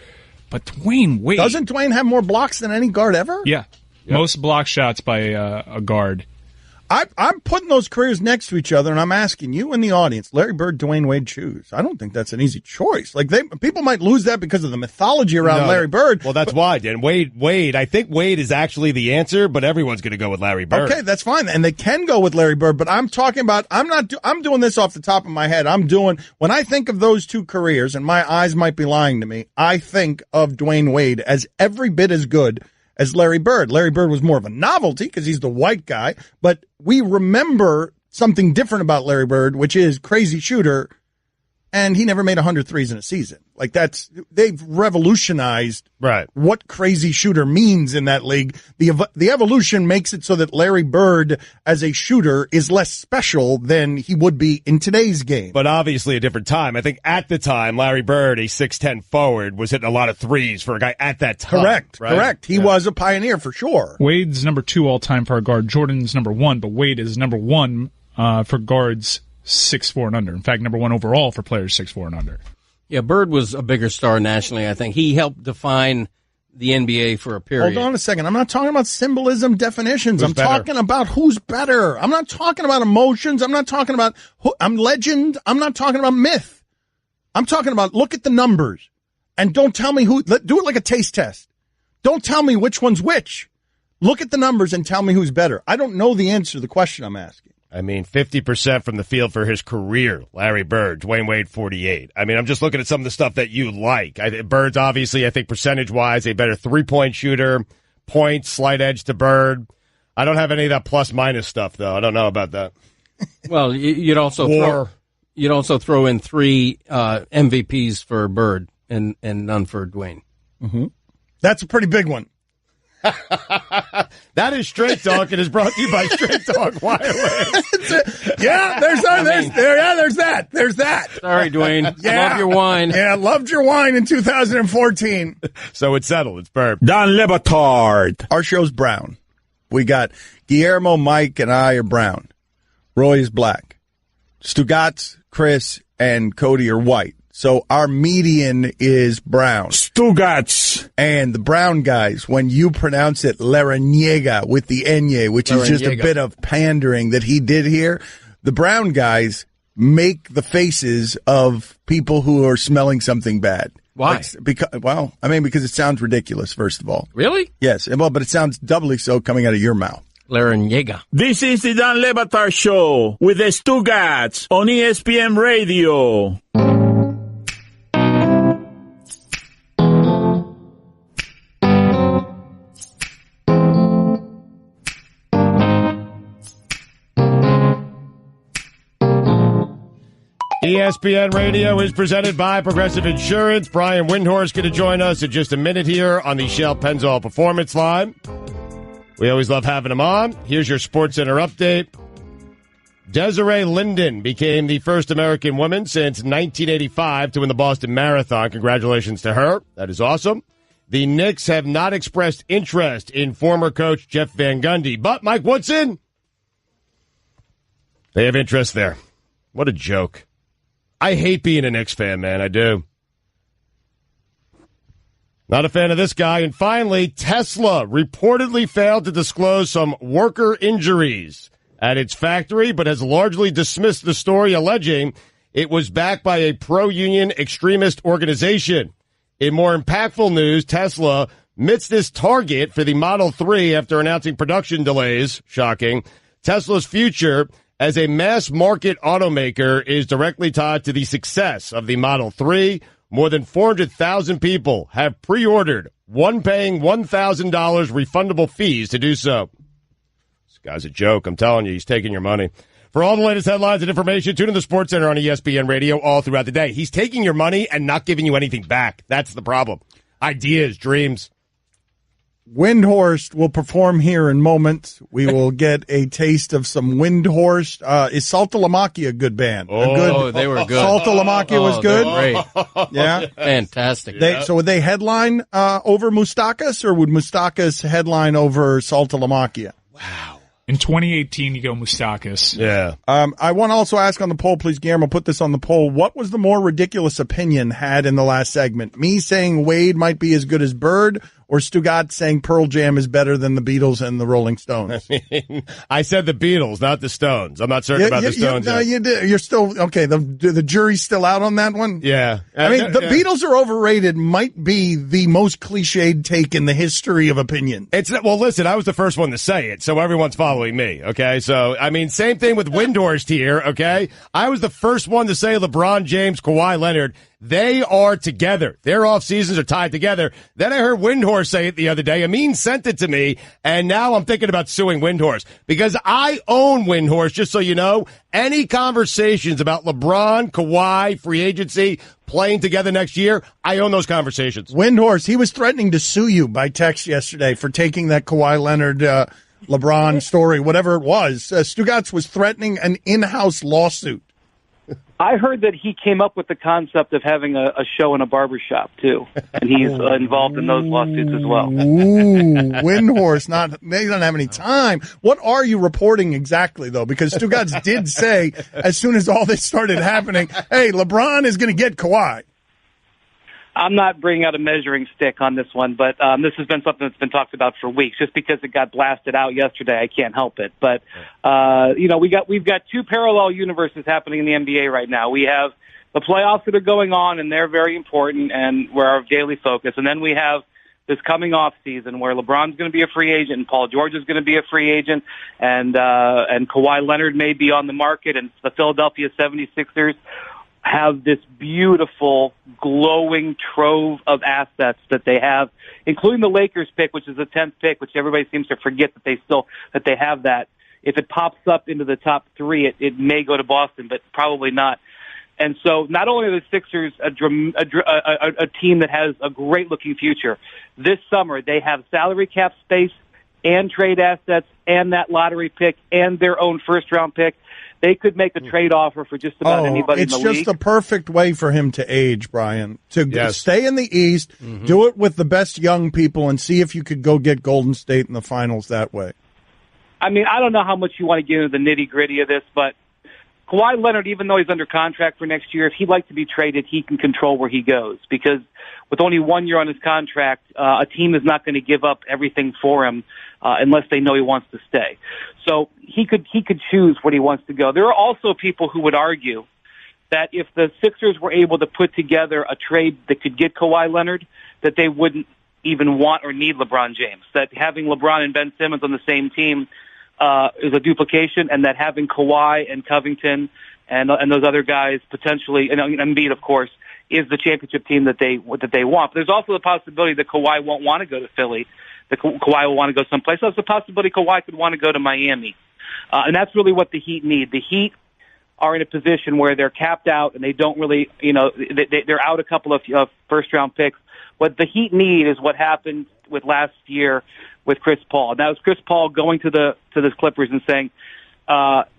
but Dwyane Wade... Doesn't Dwyane have more blocks than any guard ever? Yeah. Yep. Most block shots by a guard. I'm putting those careers next to each other, and I'm asking you in the audience, Larry Bird, Dwyane Wade, choose. I don't think that's an easy choice. Like people might lose that because of the mythology around Larry Bird. Well, that's why, Dan. Wade. I think Wade is actually the answer, but everyone's going to go with Larry Bird. Okay, that's fine, and they can go with Larry Bird. But I'm talking about. I'm doing this off the top of my head. When I think of those two careers, and my eyes might be lying to me, I think of Dwyane Wade as every bit as good as Larry Bird. Larry Bird was more of a novelty because he's the white guy, but we remember something different about Larry Bird, which is crazy shooter, and he never made 100 threes in a season. Like they've revolutionized what crazy shooter means in that league. The evolution makes it so that Larry Bird as a shooter is less special than he would be in today's game. But obviously a different time. I think at the time, Larry Bird, a 6'10" forward, was hitting a lot of threes for a guy at that time. Correct. He was a pioneer for sure. Wade's number 2 all-time for a guard. Jordan's number 1, but Wade is number 1 for guards 6'4" and under. In fact, number 1 overall for players 6'4" and under. Yeah, Bird was a bigger star nationally, I think. He helped define the NBA for a period. Hold on a second. I'm not talking about symbolism definitions. I'm talking about who's better. I'm not talking about emotions. I'm not talking about I'm legend. I'm not talking about myth. I'm talking about look at the numbers and don't tell me who. Do it like a taste test. Don't tell me which one's which. Look at the numbers and tell me who's better. I don't know the answer to the question I'm asking. I mean, 50% from the field for his career, Larry Bird. Dwyane Wade, 48. I mean, I'm just looking at some of the stuff that you like. Bird's obviously, I think, percentage-wise, a better three-point shooter. Points, slight edge to Bird. I don't have any of that plus-minus stuff, though. I don't know about that. Well, you'd also throw in 3 MVPs for Bird and none for Dwyane. Mm-hmm. That's a pretty big one. That is Straight Talk and is brought to you by Straight Talk Wireless. There's that. There's that. Sorry, Dwyane. Yeah. Love your wine. Yeah, loved your wine in 2014. So it's settled. It's Bird. Don Le Batard. Our show's brown. We got Guillermo, Mike, and I are brown. Roy is black. Stugotz, Chris, and Cody are white. So our median is brown. Stugotz. And the brown guys, when you pronounce it Laraniega with the Enye, which is just a bit of pandering that he did here, the brown guys make the faces of people who are smelling something bad. Why? Because it sounds ridiculous, first of all. Really? Yes. Well, but it sounds doubly so coming out of your mouth. Larynjega. This is the Dan Le Batard Show with the Stugotz on ESPN Radio. ESPN Radio is presented by Progressive Insurance. Brian Windhorst going to join us in just a minute here on the Shell Pennzoil Performance Line. We always love having him on. Here's your SportsCenter update. Desiree Linden became the first American woman since 1985 to win the Boston Marathon. Congratulations to her. That is awesome. The Knicks have not expressed interest in former coach Jeff Van Gundy, but Mike Woodson, they have interest there. What a joke. I hate being a Knicks fan, man. I do. Not a fan of this guy. And finally, Tesla reportedly failed to disclose some worker injuries at its factory, but has largely dismissed the story, alleging it was backed by a pro-union extremist organization. In more impactful news, Tesla missed this target for the Model 3 after announcing production delays. Shocking. Tesla's future as a mass-market automaker is directly tied to the success of the Model 3. More than 400,000 people have pre-ordered, one paying $1,000 refundable fees to do so. This guy's a joke. I'm telling you, he's taking your money. For all the latest headlines and information, tune in to SportsCenter on ESPN Radio all throughout the day. He's taking your money and not giving you anything back. That's the problem. Ideas, dreams. Windhorst will perform here in moments. We will get a taste of some Windhorst. Is Saltalamacchia a good band? They were good. Saltalamacchia was good? Great. Yeah? Fantastic. So would they headline over Mustakas, or would Mustakas headline over Saltalamacchia? Wow. In 2018, you go Mustakas. Yeah. I want to also ask on the poll, please, Guillermo, put this on the poll. What was the more ridiculous opinion had in the last segment? Me saying Wade might be as good as Bird, or Stugotz saying Pearl Jam is better than the Beatles and the Rolling Stones? I said the Beatles, not the Stones. I'm not certain about the Stones. No, you did. You're still, okay, the jury's still out on that one? Yeah. I mean, the Beatles are overrated might be the most cliched take in the history of opinion. Well, listen, I was the first one to say it, so everyone's following me, okay? So, I mean, same thing with Windhorst here, okay? I was the first one to say LeBron James, Kawhi Leonard, they are together. Their off seasons are tied together. Then I heard Windhorst say it the other day. Amin sent it to me, and now I'm thinking about suing Windhorst because I own Windhorst, just so you know. Any conversations about LeBron, Kawhi, free agency, playing together next year, I own those conversations. Windhorst, he was threatening to sue you by text yesterday for taking that Kawhi Leonard LeBron story, whatever it was. Stugotz was threatening an in-house lawsuit. I heard that he came up with the concept of having a show in a barbershop, too. And he's involved in those lawsuits as well. Ooh, Windhorst, they don't have any time. What are you reporting exactly, though? Because Stugotz did say, as soon as all this started happening, hey, LeBron is going to get Kawhi. I'm not bringing out a measuring stick on this one, but this has been something that's been talked about for weeks. Just because it got blasted out yesterday, I can't help it. But we've got two parallel universes happening in the NBA right now. We have the playoffs that are going on, and they're very important, and we're our daily focus. And then we have this coming off season where LeBron's going to be a free agent, and Paul George is going to be a free agent, and Kawhi Leonard may be on the market, and the Philadelphia 76ers have this beautiful, glowing trove of assets that they have, including the Lakers pick, which is the 10th pick, which everybody seems to forget that they have that. If it pops up into the top three, it may go to Boston, but probably not. And so not only are the Sixers a team that has a great-looking future, this summer they have salary cap space and trade assets and that lottery pick and their own first-round pick. They could make a trade offer for just about anybody in the league. It's just the perfect way for him to age, Brian. To stay in the East, do it with the best young people, and see if you could go get Golden State in the finals that way. I mean, I don't know how much you want to get into the nitty-gritty of this, but Kawhi Leonard, even though he's under contract for next year, if he'd like to be traded, he can control where he goes. Because with only 1 year on his contract, a team is not going to give up everything for him unless they know he wants to stay. So he could choose where he wants to go. There are also people who would argue that if the Sixers were able to put together a trade that could get Kawhi Leonard, that they wouldn't even want or need LeBron James. That having LeBron and Ben Simmons on the same team is a duplication, and that having Kawhi and Covington and those other guys potentially, and Embiid, of course, is the championship team that they want. But there's also the possibility that Kawhi won't want to go to Philly, that Kawhi will want to go someplace else. There's a possibility Kawhi could want to go to Miami. And that's really what the Heat need. The Heat are in a position where they're capped out and they don't really, they're out a couple of first-round picks. What the Heat need is what happened with last year with Chris Paul. And that was Chris Paul going to the Clippers and saying,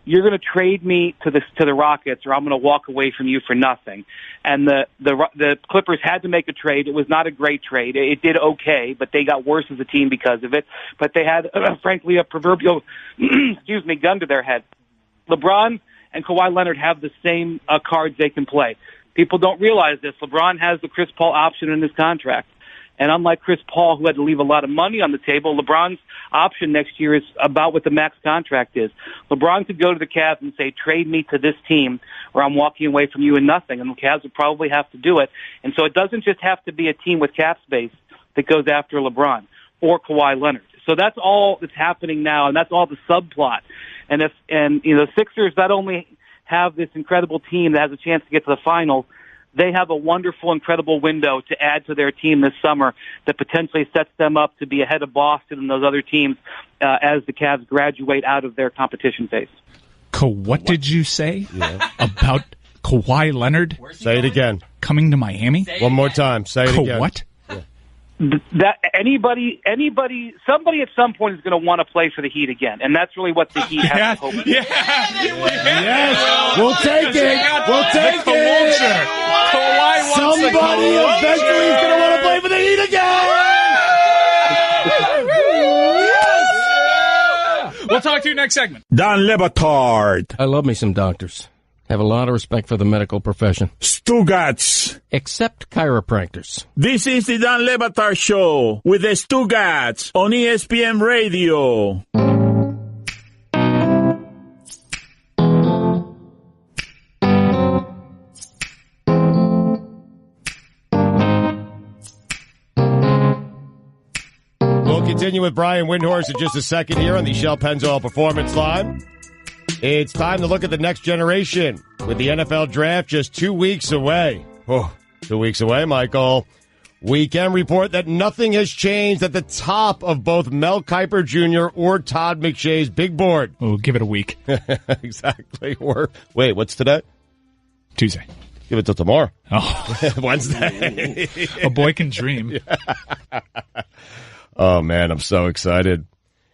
you're going to trade me to the Rockets, or I'm going to walk away from you for nothing. And the Clippers had to make a trade. It was not a great trade. It did okay, but they got worse as a team because of it. But they had, frankly, a proverbial, gun to their head. LeBron and Kawhi Leonard have the same cards they can play. People don't realize this. LeBron has the Chris Paul option in his contract. And unlike Chris Paul, who had to leave a lot of money on the table, LeBron's option next year is about what the max contract is. LeBron could go to the Cavs and say, trade me to this team, or I'm walking away from you in nothing. And the Cavs would probably have to do it. And so it doesn't just have to be a team with cap space that goes after LeBron or Kawhi Leonard. So that's all that's happening now, and that's all the subplot. And the Sixers not only have this incredible team that has a chance to get to the finals, they have a wonderful, incredible window to add to their team this summer that potentially sets them up to be ahead of Boston and those other teams as the Cavs graduate out of their competition phase. What did you say about Kawhi Leonard? Say it again. Coming to Miami? One more time. Say it again. What? That somebody at some point is going to want to play for the Heat again, and that's really what the Heat has to hope for. Yes, we'll take it. We'll take it. Somebody eventually is going to want to play for the Heat again. We'll talk to you next segment. Don Le Batard. I love me some doctors. Have a lot of respect for the medical profession. Stugotz. Except chiropractors. This is the Don Le Batard Show with the Stugotz on ESPN Radio. We'll continue with Brian Windhorst in just a second here on the Shell Pennzoil Performance Line. It's time to look at the next generation with the NFL Draft just 2 weeks away. 2 weeks away, Michael. We can report that nothing has changed at the top of both Mel Kiper Jr. or Todd McShay's big board. Oh, give it a week. Exactly. Wait, what's today? Tuesday. Give it till tomorrow. Oh. Wednesday. A boy can dream. Oh, man, I'm so excited.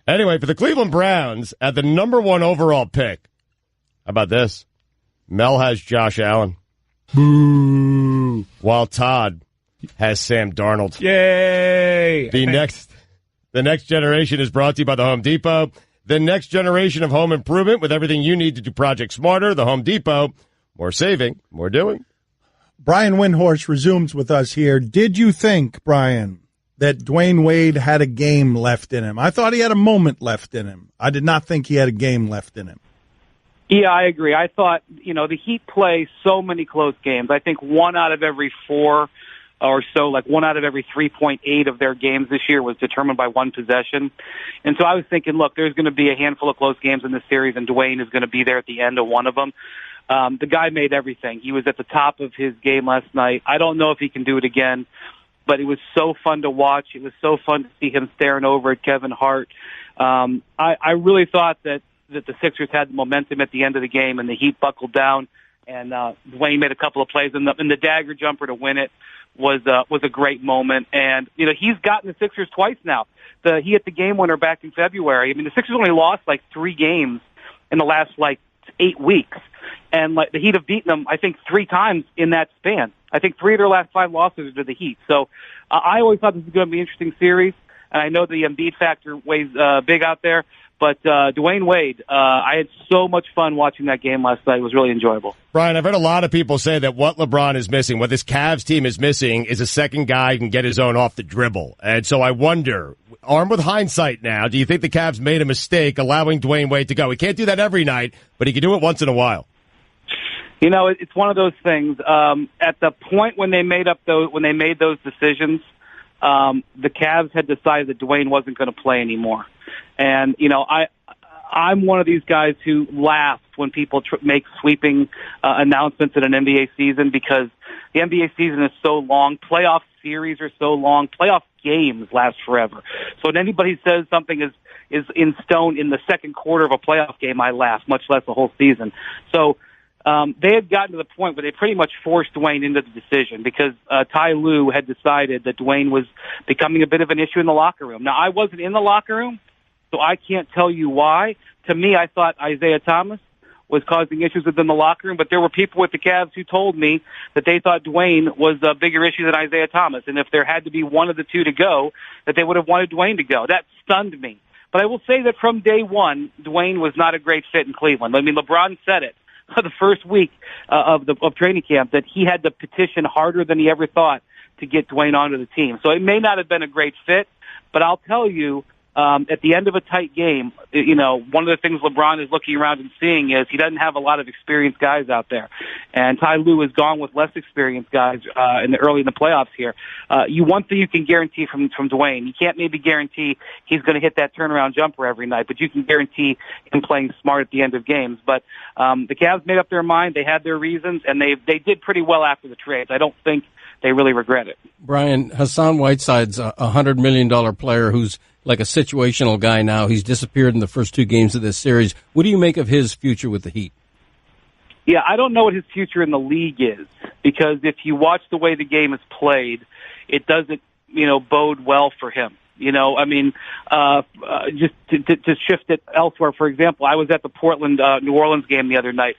Anyway, for the Cleveland Browns, at the number 1 overall pick, how about this? Mel has Josh Allen. Boo. While Todd has Sam Darnold. Yay! The next generation is brought to you by the Home Depot. The next generation of home improvement with everything you need to do projects smarter. The Home Depot. More saving, more doing. Brian Windhorst resumes with us here. Did you think, Brian, that Dwyane Wade had a game left in him? I thought he had a moment left in him. I did not think he had a game left in him. Yeah, I agree. I thought, the Heat play so many close games. I think 1 out of every 4 or so, like 1 out of every 3.8 of their games this year was determined by one possession. And so I was thinking, look, there's going to be a handful of close games in this series, and Dwyane is going to be there at the end of one of them. The guy made everything. He was at the top of his game last night. I don't know if he can do it again, but it was so fun to watch. It was so fun to see him staring over at Kevin Hart. I really thought that the Sixers had the momentum at the end of the game, and the Heat buckled down, and Dwyane made a couple of plays, and the dagger jumper to win it was a great moment. And he's gotten the Sixers twice now. He hit the game winner back in February. I mean, the Sixers only lost like 3 games in the last 8 weeks, and the Heat have beaten them, I think, 3 times in that span. I think 3 of their last 5 losses are to the Heat. So I always thought this was going to be an interesting series, and I know the Embiid factor weighs big out there. But Dwyane Wade, I had so much fun watching that game last night. It was really enjoyable. Brian, I've heard a lot of people say that what LeBron is missing, what this Cavs team is missing, is a second guy who can get his own off the dribble. And so I wonder, armed with hindsight now, do you think the Cavs made a mistake allowing Dwyane Wade to go? He can't do that every night, but he can do it once in a while. You know, it's one of those things. At the point when they made those decisions, the Cavs had decided that Dwyane wasn't going to play anymore. And you know, I'm one of these guys who laughs when people make sweeping announcements in an NBA season, because the NBA season is so long. Playoff series are so long. Playoff games last forever. So when anybody says something is in stone in the second quarter of a playoff game, I laugh, much less the whole season. So they had gotten to the point where they pretty much forced Dwyane into the decision, because Ty Lue had decided that Dwyane was becoming a bit of an issue in the locker room. Now, I wasn't in the locker room, so I can't tell you why. To me, I thought Isaiah Thomas was causing issues within the locker room, but there were people with the Cavs who told me that they thought Dwyane was a bigger issue than Isaiah Thomas, and if there had to be one of the two to go, that they would have wanted Dwyane to go. That stunned me. But I will say that from day one, Dwyane was not a great fit in Cleveland. I mean, LeBron said it the first week of training camp, that he had to petition harder than he ever thought to get Dwyane onto the team. So it may not have been a great fit, but I'll tell you, at the end of a tight game, you know, one of the things LeBron is looking around and seeing is he doesn't have a lot of experienced guys out there. And Ty Lue has gone with less experienced guys early in the playoffs here. One thing you can guarantee from Dwyane, you can't maybe guarantee he's going to hit that turnaround jumper every night, but you can guarantee him playing smart at the end of games. But the Cavs made up their mind. They had their reasons, and they did pretty well after the trades. I don't think they really regret it. Brian, Hassan Whiteside's a $100 million player who's like a situational guy now. He's disappeared in the first two games of this series. What do you make of his future with the Heat? Yeah, I don't know what his future in the league is, because if you watch the way the game is played, it doesn't, bode well for him. I mean, just to shift it elsewhere, for example, I was at the Portland, New Orleans game the other night.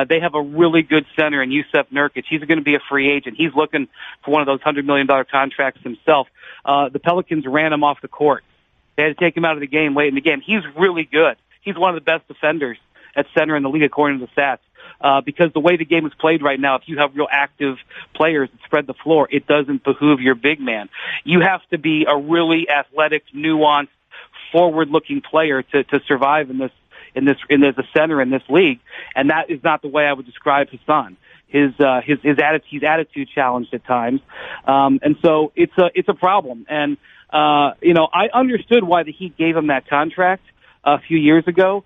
They have a really good center in Jusuf Nurkic. He's going to be a free agent. He's looking for one of those $100 million contracts himself. The Pelicans ran him off the court. They had to take him out of the game late in the game. He's really good. He's one of the best defenders at center in the league, according to the stats. Because the way the game is played right now, if you have real active players that spread the floor, it doesn't behoove your big man. You have to be a really athletic, nuanced, forward-looking player to survive in a center in this league, and that is not the way I would describe Hassan. He's attitude challenged at times, and so it's a problem. And I understood why the Heat gave him that contract a few years ago.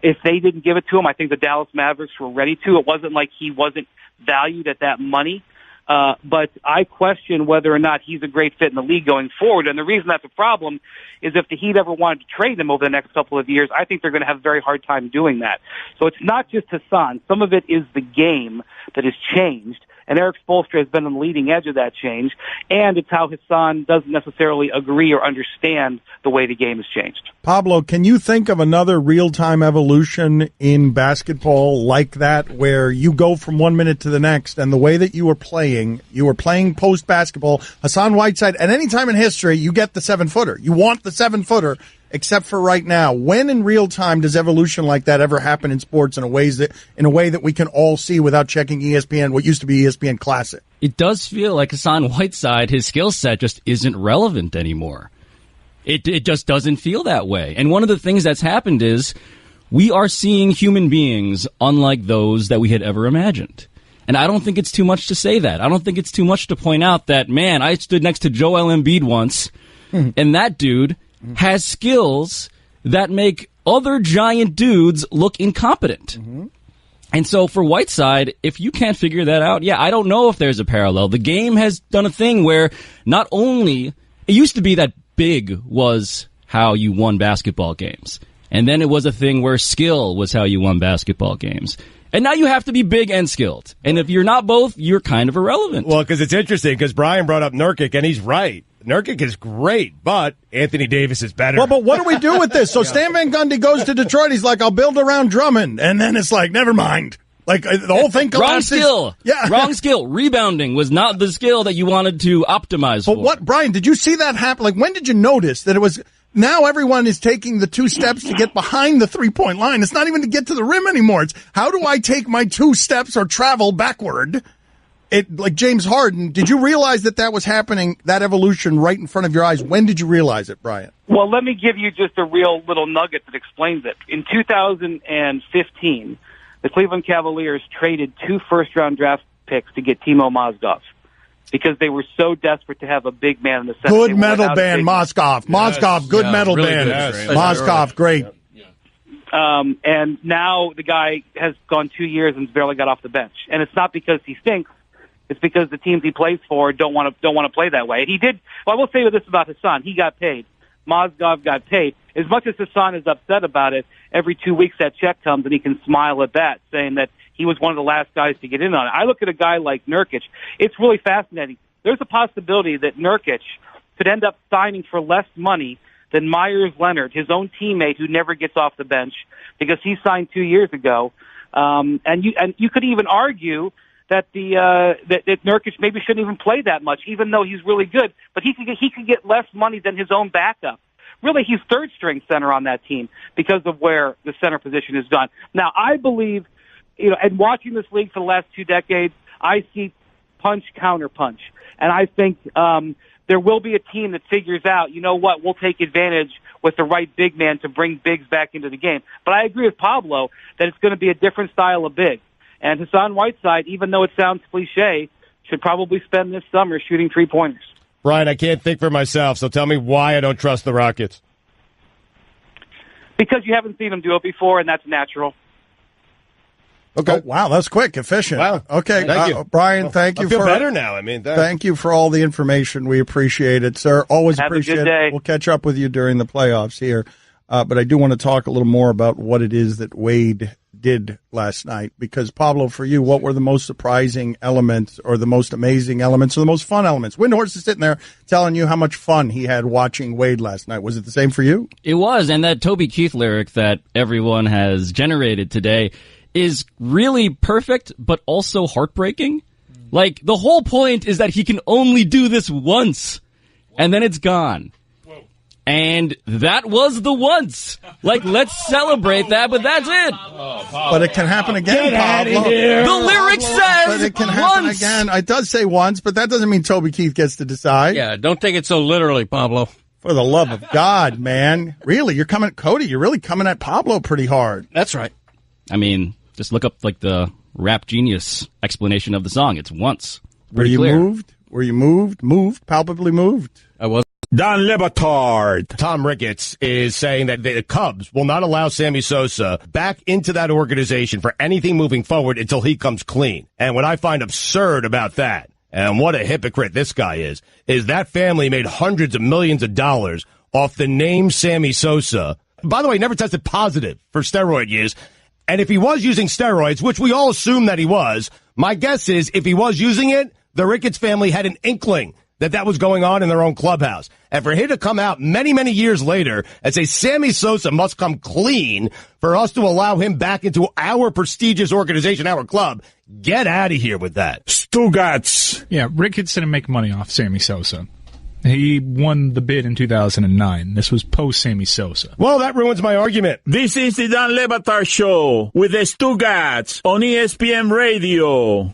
If they didn't give it to him, I think the Dallas Mavericks were ready to. It wasn't like he wasn't valued at that money. But I question whether or not he's a great fit in the league going forward. And the reason that's a problem is if the Heat ever wanted to trade him over the next couple of years, I think they're going to have a very hard time doing that. So it's not just Hassan. Some of it is the game that has changed. And Eric Spoelstra has been on the leading edge of that change. And it's how Hassan doesn't necessarily agree or understand the way the game has changed. Pablo, can you think of another real-time evolution in basketball like that, where you go from 1 minute to the next, and the way that you were playing post-basketball, Hassan Whiteside, at any time in history, you get the 7-footer. You want the 7-footer, except for right now. When in real time does evolution like that ever happen in sports in a way that we can all see without checking ESPN, what used to be ESPN Classic? It does feel like Hassan Whiteside, his skill set just isn't relevant anymore. It just doesn't feel that way. And one of the things that's happened is we are seeing human beings unlike those that we had ever imagined. And I don't think it's too much to say that. I don't think it's too much to point out that, man, I stood next to Joel Embiid once, and that dude has skills that make other giant dudes look incompetent. And so for Whiteside, if you can't figure that out, I don't know if there's a parallel. The game has done a thing where not only, it used to be that big was how you won basketball games. And then it was a thing where skill was how you won basketball games. And now you have to be big and skilled. And if you're not both, you're kind of irrelevant. Well, because it's interesting, because Brian brought up Nurkic, and he's right. Nurkic is great, but Anthony Davis is better. Well, but what do we do with this? So Stan Van Gundy goes to Detroit. He's like, I'll build around Drummond. And then it's like, never mind. Like, the whole thing collapses. Wrong skill. Yeah. Wrong skill. Rebounding was not the skill that you wanted to optimize for. But what, Brian, did you see that happen? Like, when did you notice that it was, now everyone is taking the 2 steps to get behind the 3-point line. It's not even to get to the rim anymore. It's, how do I take my 2 steps or travel backward? Like James Harden, did you realize that was happening, that evolution right in front of your eyes? When did you realize it, Brian? Well, let me give you just a real little nugget that explains it. In 2015, the Cleveland Cavaliers traded 2 first-round draft picks to get Timo Mozgov because they were so desperate to have a big man in the center. Good metal band, Mozgov. Mozgov, good metal really band. good. Mozgov, great. And now the guy has gone 2 years and barely got off the bench. And it's not because he stinks. It's because the teams he plays for don't want to play that way. And he did. Well, I will say this about Hassan: he got paid. Mozgov got paid. As much as Hassan is upset about it, every 2 weeks that check comes and he can smile at that, saying that he was one of the last guys to get in on it. I look at a guy like Nurkic. It's really fascinating. There's a possibility that Nurkic could end up signing for less money than Myers Leonard, his own teammate who never gets off the bench because he signed 2 years ago. And you could even argue that that Nurkic maybe shouldn't even play that much, even though he's really good. But he could get less money than his own backup. Really, he's third string center on that team because of where the center position has gone. Now, I believe, and watching this league for the last 2 decades, I see punch counter punch, and I think there will be a team that figures out, you know what, we'll take advantage with the right big man to bring bigs back into the game. But I agree with Pablo that it's going to be a different style of big. And Hassan Whiteside, even though it sounds cliche, should probably spend this summer shooting 3-pointers. Brian, I can't think for myself, so tell me why I don't trust the Rockets. Because you haven't seen them do it before, and that's natural. Okay. Oh, wow, that's quick, efficient. Wow. Okay, Thank you. Brian, thank you. I feel better now. I mean, thank you for all the information. We appreciate it, sir. Always Have appreciate a good day. it. We'll catch up with you during the playoffs here. But I do want to talk a little more about what it is that Wade did last night. Because, Pablo, for you, what were the most surprising elements or the most amazing elements or the most fun elements? Windhorst is sitting there telling you how much fun he had watching Wade last night. Was it the same for you? It was, and that Toby Keith lyric that everyone has generated today is really perfect, but also heartbreaking. Like, the whole point is that he can only do this once, and then it's gone. And that was the once. Like, let's celebrate that, but that's it. But it can happen again, Pablo. The lyric says but it can happen once. again. It does say once, but that doesn't mean Toby Keith gets to decide. Yeah, don't take it so literally, Pablo. For the love of God, man. Really, you're coming at Cody. You're really coming at Pablo pretty hard. That's right. I mean, just look up, like, the Rap Genius explanation of the song. It's once. Were you clear. moved? Were you moved? Moved? Palpably moved? I was. Don Le Batard. Tom Ricketts is saying that the Cubs will not allow Sammy Sosa back into that organization for anything moving forward until he comes clean. And what I find absurd about that, and what a hypocrite this guy is that family made hundreds of millions of dollars off the name Sammy Sosa. By the way, he never tested positive for steroid use. And if he was using steroids, which we all assume that he was, my guess is if he was using it, the Ricketts family had an inkling that was going on in their own clubhouse. And for him to come out many, many years later and say Sammy Sosa must come clean for us to allow him back into our prestigious organization, our club, get out of here with that. Stugotz. Yeah, Ricketts didn't make money off Sammy Sosa. He won the bid in 2009. This was post-Sammy Sosa. Well, that ruins my argument. This is the Don Le Batard Show with the Stugotz on ESPN Radio.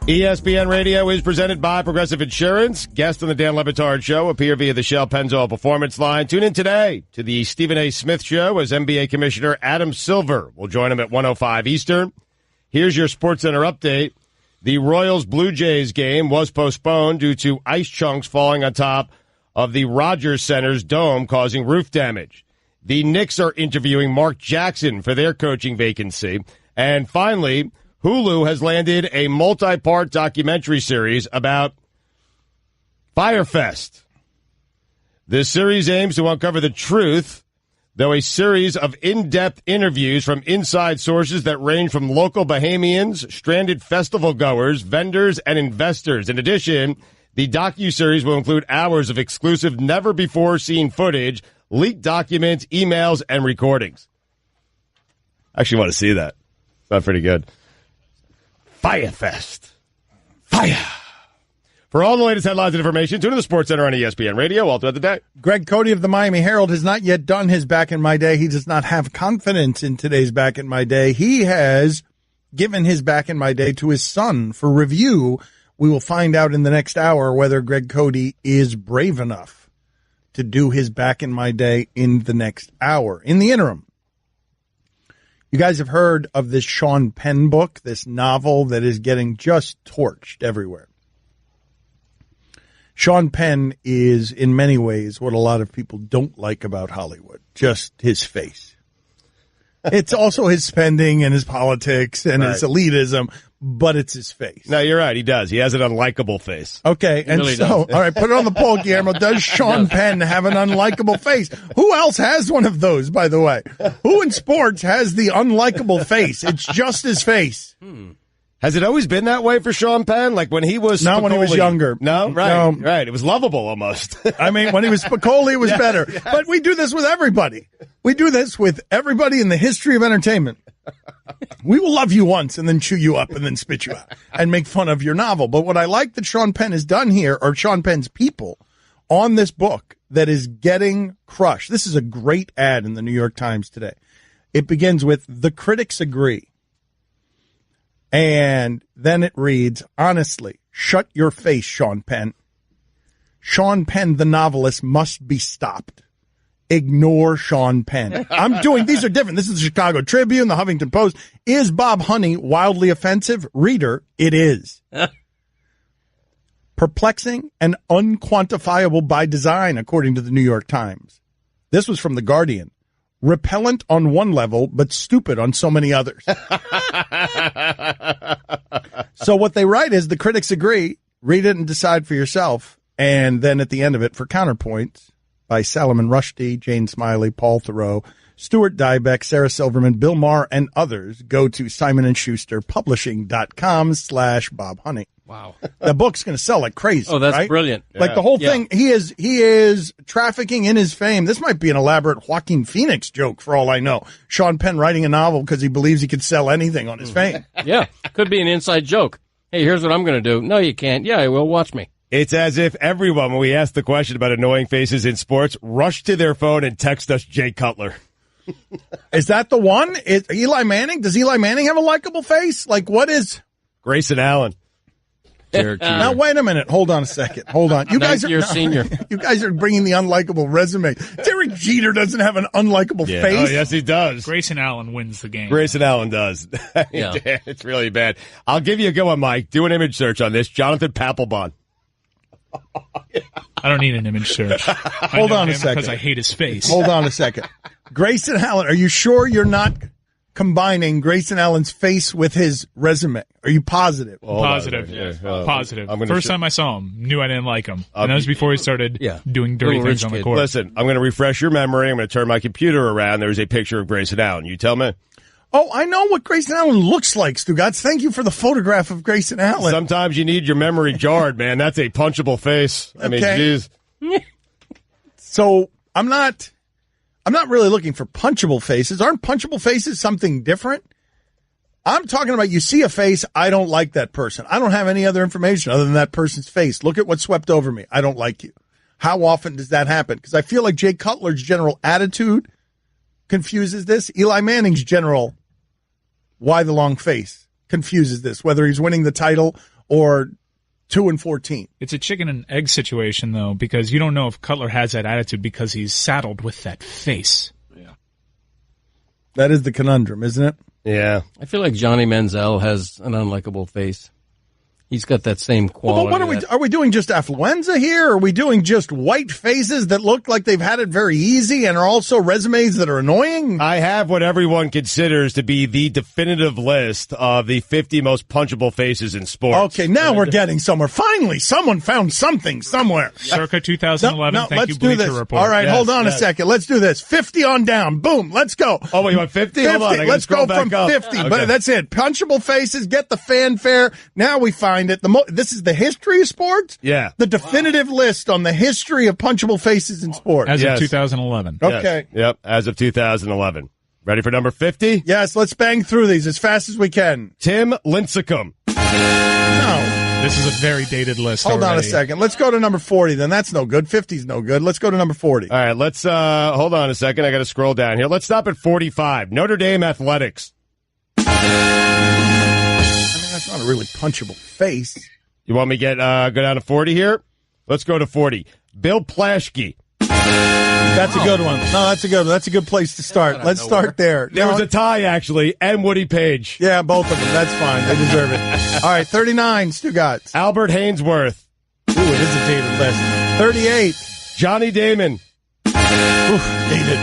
ESPN Radio is presented by Progressive Insurance. Guest on the Dan Le Batard Show appear via the Shell Pennzoil Performance Line. Tune in today to the Stephen A. Smith Show as NBA Commissioner Adam Silver will join him at 1:05 Eastern. Here's your SportsCenter update. The Royals-Blue Jays game was postponed due to ice chunks falling on top of the Rogers Center's dome, causing roof damage. The Knicks are interviewing Mark Jackson for their coaching vacancy. And finally, Hulu has landed a multi-part documentary series about Firefest. This series aims to uncover the truth, though a series of in-depth interviews from inside sources that range from local Bahamians, stranded festival goers, vendors, and investors. In addition, the docuseries will include hours of exclusive, never-before-seen footage, leaked documents, emails, and recordings. I actually want to see that. That's pretty good. Firefest. Fire. For all the latest headlines and information, tune to the SportsCenter on ESPN Radio all throughout the day. Greg Cote of the Miami Herald has not yet done his Back in My Day. He does not have confidence in today's Back in My Day. He has given his Back in My Day to his son for review, We will find out in the next hour whether Greg Cote is brave enough to do his Back in My Day in the next hour. In the interim, you guys have heard of this Sean Penn book, this novel that is getting just torched everywhere. Sean Penn is, in many ways, what a lot of people don't like about Hollywood, just his face. It's also his spending and his politics and his elitism, but it's his face. No, you're right. He does. He has an unlikable face. Okay, and really so, does. all right, put it on the poll, Guillermo. Does Sean Penn have an unlikable face? Who else has one of those, by the way? Who in sports has the unlikable face? It's just his face. Has it always been that way for Sean Penn? Like when he was Not when he was Spicoli? younger. No? Right. No. Right. It was lovable almost. I mean, when he was Spicoli, it was better. Yes. But we do this with everybody. We do this with everybody in the history of entertainment. We will love you once and then chew you up and then spit you out and make fun of your novel. But what I like that Sean Penn has done here, or Sean Penn's people, on this book that is getting crushed. This is a great ad in the New York Times today. It begins with, "The critics agree." And then it reads, "Honestly, shut your face, Sean Penn. Sean Penn, the novelist, must be stopped. Ignore Sean Penn." These are different. This is the Chicago Tribune, the Huffington Post. Is Bob Honey wildly offensive? Reader, it is. Perplexing and unquantifiable by design, according to the New York Times. This was from The Guardian. Repellent on one level, but stupid on so many others. So what they write is, the critics agree, read it and decide for yourself. And then at the end of it, for counterpoints, by Salman Rushdie, Jane Smiley, Paul Theroux, Stuart Dybeck, Sarah Silverman, Bill Maher, and others, go to SimonandSchusterPublishing.com/Bob Honey. Wow. The book's going to sell like crazy. Oh, that's right? brilliant. Like the whole thing, he is trafficking in his fame. This might be an elaborate Joaquin Phoenix joke for all I know. Sean Penn writing a novel because he believes he could sell anything on his fame. Yeah, could be an inside joke. Hey, here's what I'm going to do. No, you can't. Yeah, I will. Watch me. It's as if everyone, when we ask the question about annoying faces in sports, rush to their phone and text us Jay Cutler. Is that the one? Is Eli Manning? Does Eli Manning have a likable face? Like, what is Grayson Allen? Now, wait a minute. Hold on a second. Hold on. You guys are senior. You guys are bringing the unlikable resume. Derek Jeter doesn't have an unlikable face. Oh, yes, he does. Grayson Allen wins the game. Grayson Allen does. Yeah. It's really bad. I'll give you a good one, Mike. Do an image search on this. Jonathan Papelbon. I don't need an image search. Hold on a second. Because I hate his face. Hold on a second. Grayson Allen, are you sure you're not combining Grayson Allen's face with his resume? Are you positive? Positive. Positive. First time I saw him, knew I didn't like him. And that was before he started doing dirty things on the court. Listen, I'm going to refresh your memory. I'm going to turn my computer around. There's a picture of Grayson Allen. You tell me. Oh, I know what Grayson Allen looks like, Stugotz. Thank you for the photograph of Grayson Allen. Sometimes you need your memory jarred, man. That's a punchable face. I mean, geez. So I'm not really looking for punchable faces. Aren't punchable faces something different? I'm talking about, you see a face, I don't like that person. I don't have any other information other than that person's face. Look at what swept over me. I don't like you. How often does that happen? Because I feel like Jay Cutler's general attitude confuses this. Eli Manning's general, why the long face, confuses this, whether he's winning the title or 2-14. It's a chicken and egg situation, though, because you don't know if Cutler has that attitude because he's saddled with that face. Yeah. That is the conundrum, isn't it? Yeah. I feel like Johnny Manziel has an unlikable face. He's got that same quality. But what are we doing just affluenza here? Or are we doing just white faces that look like they've had it very easy and are also resumes that are annoying? I have what everyone considers to be the definitive list of the 50 most punchable faces in sports. Okay, now we're getting somewhere. Finally, someone found something somewhere. Circa 2011. Thank you, let's do Bleacher this. Report. All right, hold on a second. Let's do this. 50 on down. Boom, let's go. Oh, wait, you want 50? Hold on, let's go from 50. Okay. But that's it. Punchable faces, get the fanfare. Now we find it. This is the history of sports? Yeah. The definitive list on the history of punchable faces in sports. As of 2011. Okay. Yes. Yep, as of 2011. Ready for number 50? Yes, let's bang through these as fast as we can. Tim Lincecum. No. This is a very dated list. Hold on already. a second. Let's go to number 40 then. That's no good. 50's no good. Let's go to number 40. All right, let's hold on a second. I got to scroll down here. Let's stop at 45. Notre Dame Athletics. I mean, that's not a really punchable face. You want me to go down to 40 here? Let's go to 40. Bill Plaschke. That's a good one. No, that's a good one. That's a good place to start. Let's start there. There was a tie, actually, and Woody Page. Yeah, both of them. That's fine. They deserve it. All right, 39, Stugotz. Albert Hainsworth. Ooh, it is a dated list. 38. Johnny Damon. Oof, dated.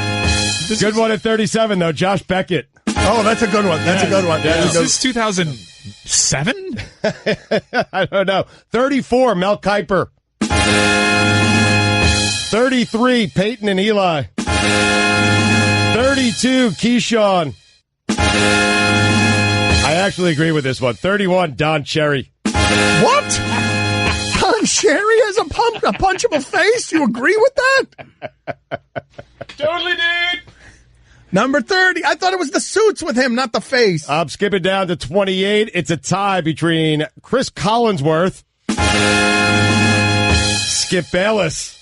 Good one at 37, though. Josh Beckett. Oh, that's a good one. That's a good one. Yeah. Is this 2007? I don't know. 34, Mel Kiper. 33, Peyton and Eli. 32, Keyshawn. I actually agree with this one. 31, Don Cherry. What? Don Cherry has a punchable face? You agree with that? Totally, dude. Number 30. I thought it was the suits with him, not the face. I'm skipping down to 28. It's a tie between Chris Collinsworth, Skip Bayless.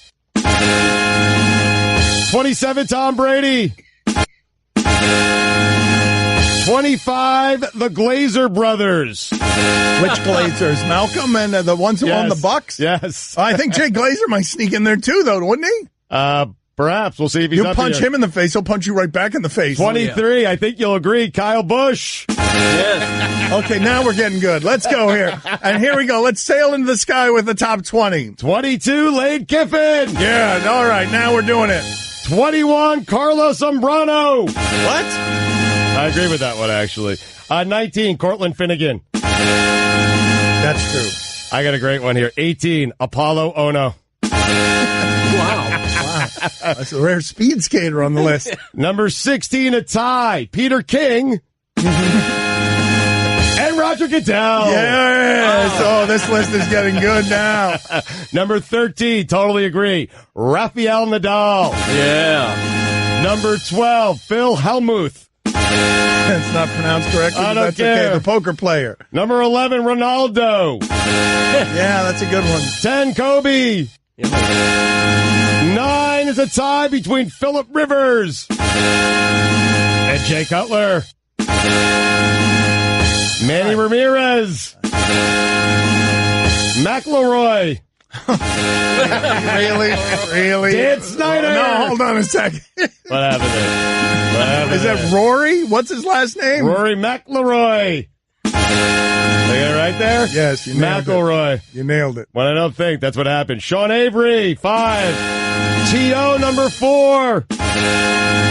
27, Tom Brady. 25, the Glazer brothers. Which Glazers? Malcolm and the ones who own the Bucks? Yes. I think Jay Glazer might sneak in there too, though, wouldn't he? Perhaps. We'll see if he's You up punch here. him in the face, he'll punch you right back in the face. 23, I think you'll agree, Kyle Busch. Yes. Okay, now we're getting good. Let's go here. And here we go. Let's sail into the sky with the top 20. 22, Lane Kiffin. Yeah, all right, now we're doing it. 21, Carlos Zambrano. What? I agree with that one, actually. 19, Cortland Finnegan. That's true. I got a great one here. 18, Apollo Ono. Wow. That's a rare speed skater on the list. Number 16, a tie, Peter King. And Roger Goodell. Yes. Oh, this list is getting good now. Number 13, totally agree, Rafael Nadal. Yeah. Number 12, Phil Hellmuth. That's not pronounced correctly, I but don't that's care. okay. The poker player. Number 11, Ronaldo. Yeah, that's a good one. 10, Kobe. 9 is a tie between Phillip Rivers and Jay Cutler. Manny Ramirez. McElroy. Really? Dan Snyder. No, hold on a second. What happened there? Is that Rory? What's his last name? Rory McIlroy. They got it right there? Yes, you nailed McElroy. it. You nailed it. Well, I don't think that's what happened. Sean Avery, 5. T.O., number 4.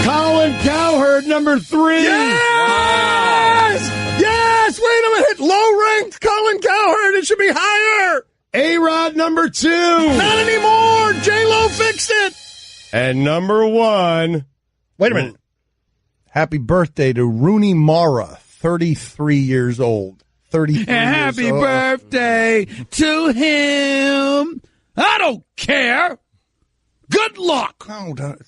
Colin Cowherd, number 3. Yes! Yes! Wait a minute. Low-ranked Colin Cowherd. It should be higher. A-Rod, number 2. Not anymore. J-Lo fixed it. And number 1. Wait a minute. Happy birthday to Rooney Mara, 33 years old. 33 Happy years old. birthday to him. I don't care. Good luck. No, don't.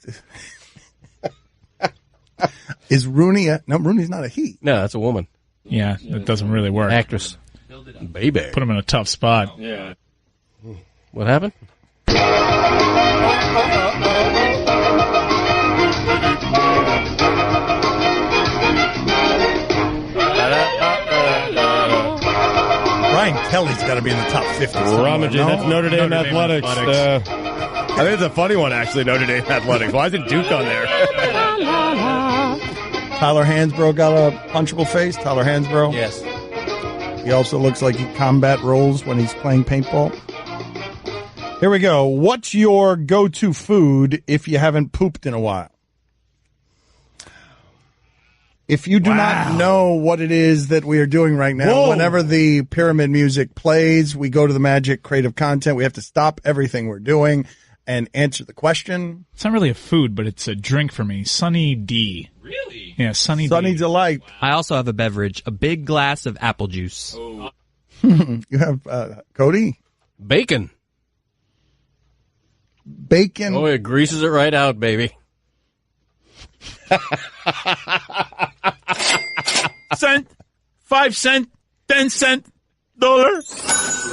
Is Rooney no, Rooney's not a he. No, that's a woman. Yeah, it doesn't really work. Actress. Baby. Put him in a tough spot. Yeah. What happened? Brian Kelly's got to be in the top 50. Rummaging. No? That's Notre Dame Notre Dame Athletics. Athletics. I think it's a funny one, actually, Notre Dame Athletics. Why isn't Duke on there? Tyler Hansbrough got a punchable face. Tyler Hansbrough. Yes. He also looks like he combat rolls when he's playing paintball. Here we go. What's your go-to food if you haven't pooped in a while? If you do not know what it is that we are doing right now, whenever the pyramid music plays, we go to the magic creative content. We have to stop everything we're doing and answer the question. It's not really a food, but it's a drink for me. Sunny D. Really? Yeah, Sunny Sunny D. Delight. I also have a beverage, a big glass of apple juice. Oh. You have Cody? Bacon. Bacon. Oh, it greases it right out, baby. Cent, 5 cent, 10 cent, dollar.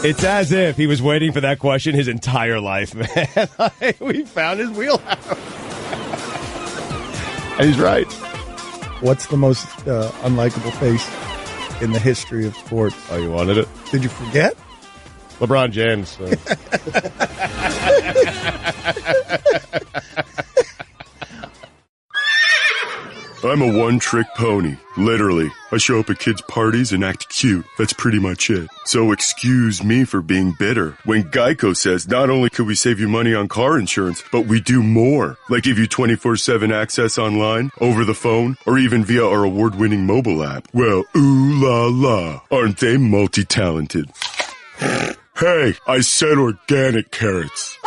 It's as if he was waiting for that question his entire life, man. We found his wheelhouse. And he's right. What's the most unlikable face in the history of sports? Oh, you wanted it? Did you forget? LeBron James. I'm a one-trick pony. Literally. I show up at kids' parties and act cute. That's pretty much it. So excuse me for being bitter. When Geico says not only could we save you money on car insurance, but we do more. Like give you 24/7 access online, over the phone, or even via our award-winning mobile app. Well, ooh la la. Aren't they multi-talented? Hey, I said organic carrots.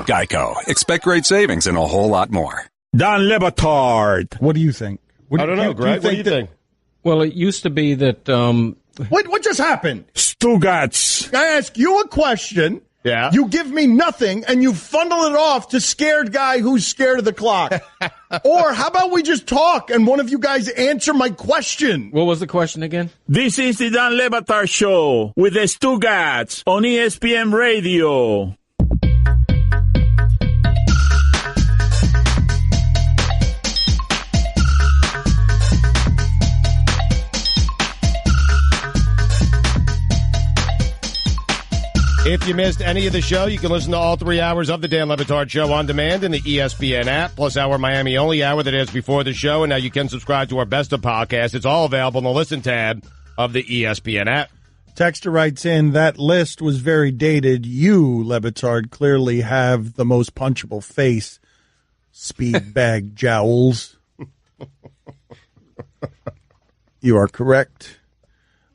Geico. Expect great savings and a whole lot more. Don Batard. What do you think? I don't know, Greg. What do you think? Well, it used to be that. What just happened? Stugotz. I ask you a question. Yeah. You give me nothing, and you funnel it off to scared guy who's scared of the clock. Or how about we just talk and one of you guys answer my question? What was the question again? This is the Don Batard Show with the Stugotz on ESPN Radio. If you missed any of the show, you can listen to all 3 hours of the Dan Le Batard Show on demand in the ESPN app, plus our Miami only hour that airs before the show. And now you can subscribe to our best of podcasts. It's all available in the listen tab of the ESPN app. Texter writes in, that list was very dated. You, Le Batard, clearly have the most punchable face. Speed bag jowls. You are correct.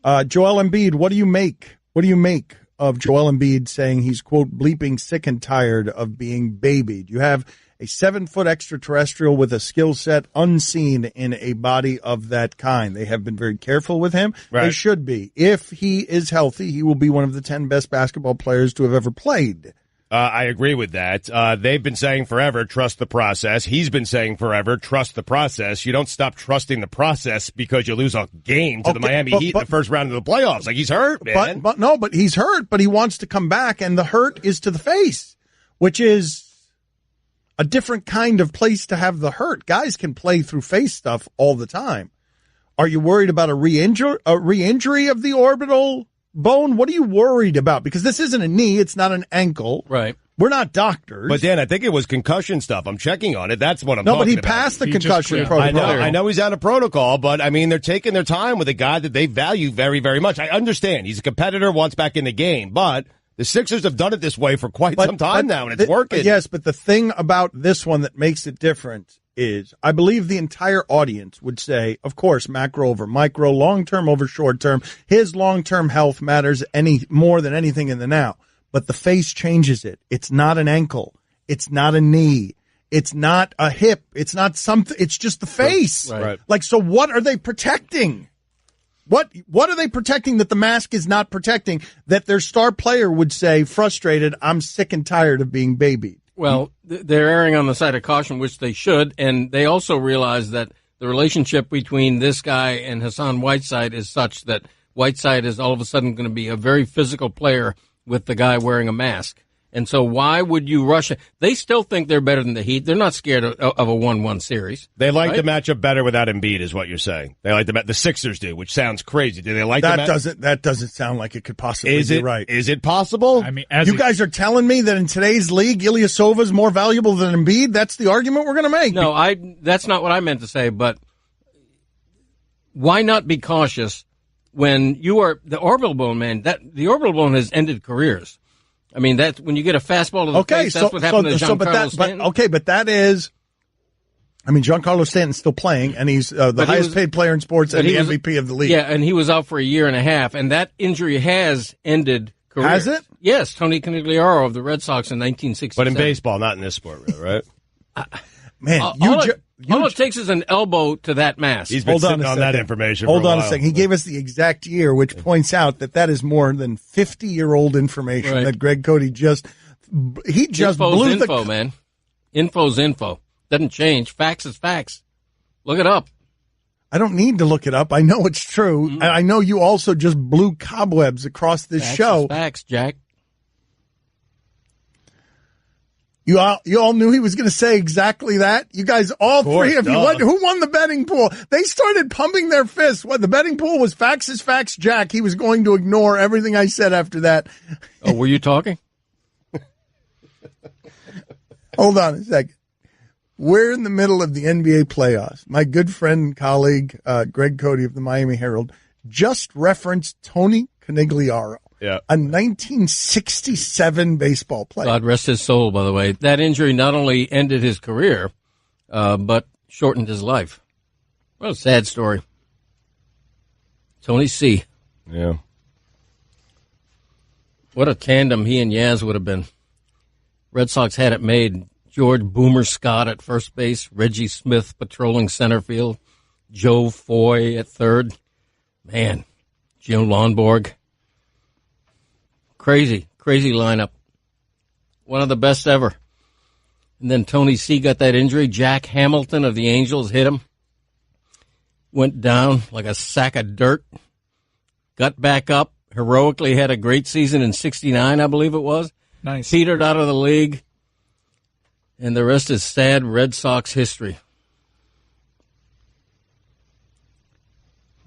Joel Embiid, what do you make? What do you make of Joel Embiid saying he's, quote, bleeping sick and tired of being babied? You have a 7-foot extraterrestrial with a skill set unseen in a body of that kind. They have been very careful with him. Right. They should be. If he is healthy, he will be one of the 10 best basketball players to have ever played. I agree with that. They've been saying forever, trust the process. He's been saying forever, trust the process. You don't stop trusting the process because you lose a game to the Miami Heat in the first round of the playoffs. Like, he's hurt, man. But he's hurt, but he wants to come back, and the hurt is to the face, which is a different kind of place to have the hurt. Guys can play through face stuff all the time. Are you worried about a re-injury of the orbital bone? What are you worried about? Because this isn't a knee. It's not an ankle. Right. We're not doctors. But, Dan, I think it was concussion stuff. I'm checking on it. That's what I'm talking about. No, but he passed the concussion protocol. I know he's out of protocol, but, I mean, they're taking their time with a guy that they value very, very much. I understand. He's a competitor, wants back in the game, but the Sixers have done it this way for quite some time now, and it's working. Yes, but the thing about this one that makes it different is I believe the entire audience would say, of course, macro over micro, long-term over short-term. His long-term health matters more than anything in the now. But the face changes it. It's not an ankle. It's not a knee. It's not a hip. It's not something. It's just the face. Right. Like, so what are they protecting? What are they protecting that the mask is not protecting, that their star player would say, frustrated, I'm sick and tired of being babied? Well, they're erring on the side of caution, which they should, and they also realize that the relationship between this guy and Hassan Whiteside is such that Whiteside is all of a sudden going to be a very physical player with the guy wearing a mask. And so why would you rush it? They still think they're better than the Heat. They're not scared of a 1-1 series. They like right? the matchup better without Embiid, is what you're saying. They like the Sixers do, which sounds crazy. Do they like that doesn't sound like it could possibly be right. Is it possible? I mean, you guys are telling me that in today's league, Ilyasova is more valuable than Embiid? That's the argument we're going to make. No, that's not what I meant to say, but why not be cautious when you are the orbital bone, man? The orbital bone has ended careers. I mean, that's when you get a fastball to the face, that's what happened to Giancarlo Stanton. But that is, I mean, Giancarlo Stanton's still playing, and he's the highest paid player in sports and the MVP of the league. Yeah, and he was out for a year and a half, and that injury has ended careers. Has it? Yes, Tony Conigliaro of the Red Sox in 1967. But in baseball, not in this sport, right? Man, all it takes is an elbow to that mask. He's been sitting on that information Hold for a on while. a second. He gave us the exact year, which points out that is more than 50-year-old information that Greg Cote just blew info, man. Info's info. Doesn't change. Facts is facts. Look it up. I don't need to look it up. I know it's true. And I know you also just blew cobwebs across this show. Facts, Jack. You all knew he was going to say exactly that? You guys, all three of you, who won the betting pool? They started pumping their fists. What, the betting pool was facts is facts, Jack. He was going to ignore everything I said after that. Oh, were you talking? Hold on a second. We're in the middle of the NBA playoffs. My good friend and colleague, Greg Cote of the Miami Herald, just referenced Tony Conigliaro. Yeah. A 1967 baseball player. God rest his soul, by the way. That injury not only ended his career, but shortened his life. What a sad story. Tony C. Yeah. What a tandem he and Yaz would have been. Red Sox had it made. George Boomer Scott at first base, Reggie Smith patrolling center field, Joe Foy at third. Man, Joe Lonborg. Crazy lineup. One of the best ever. And then Tony C. got that injury. Jack Hamilton of the Angels hit him. Went down like a sack of dirt. Got back up. Heroically had a great season in 69, I believe it was. Nice. Petered out of the league. And the rest is sad Red Sox history.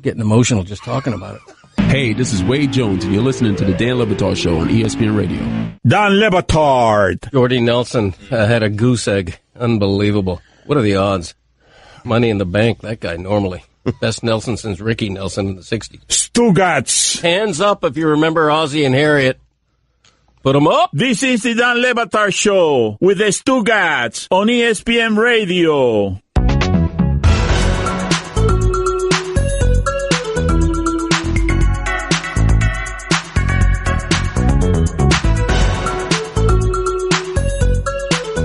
Getting emotional just talking about it. Hey, this is Wade Jones, and you're listening to the Dan Le Batard Show on ESPN Radio. Dan Le Batard. Jordy Nelson had a goose egg. Unbelievable. What are the odds? Money in the bank, that guy normally. Best Nelson since Ricky Nelson in the 60s. Stugotz. Hands up if you remember Ozzie and Harriet. Put them up. This is the Dan Le Batard Show with the Stugotz on ESPN Radio.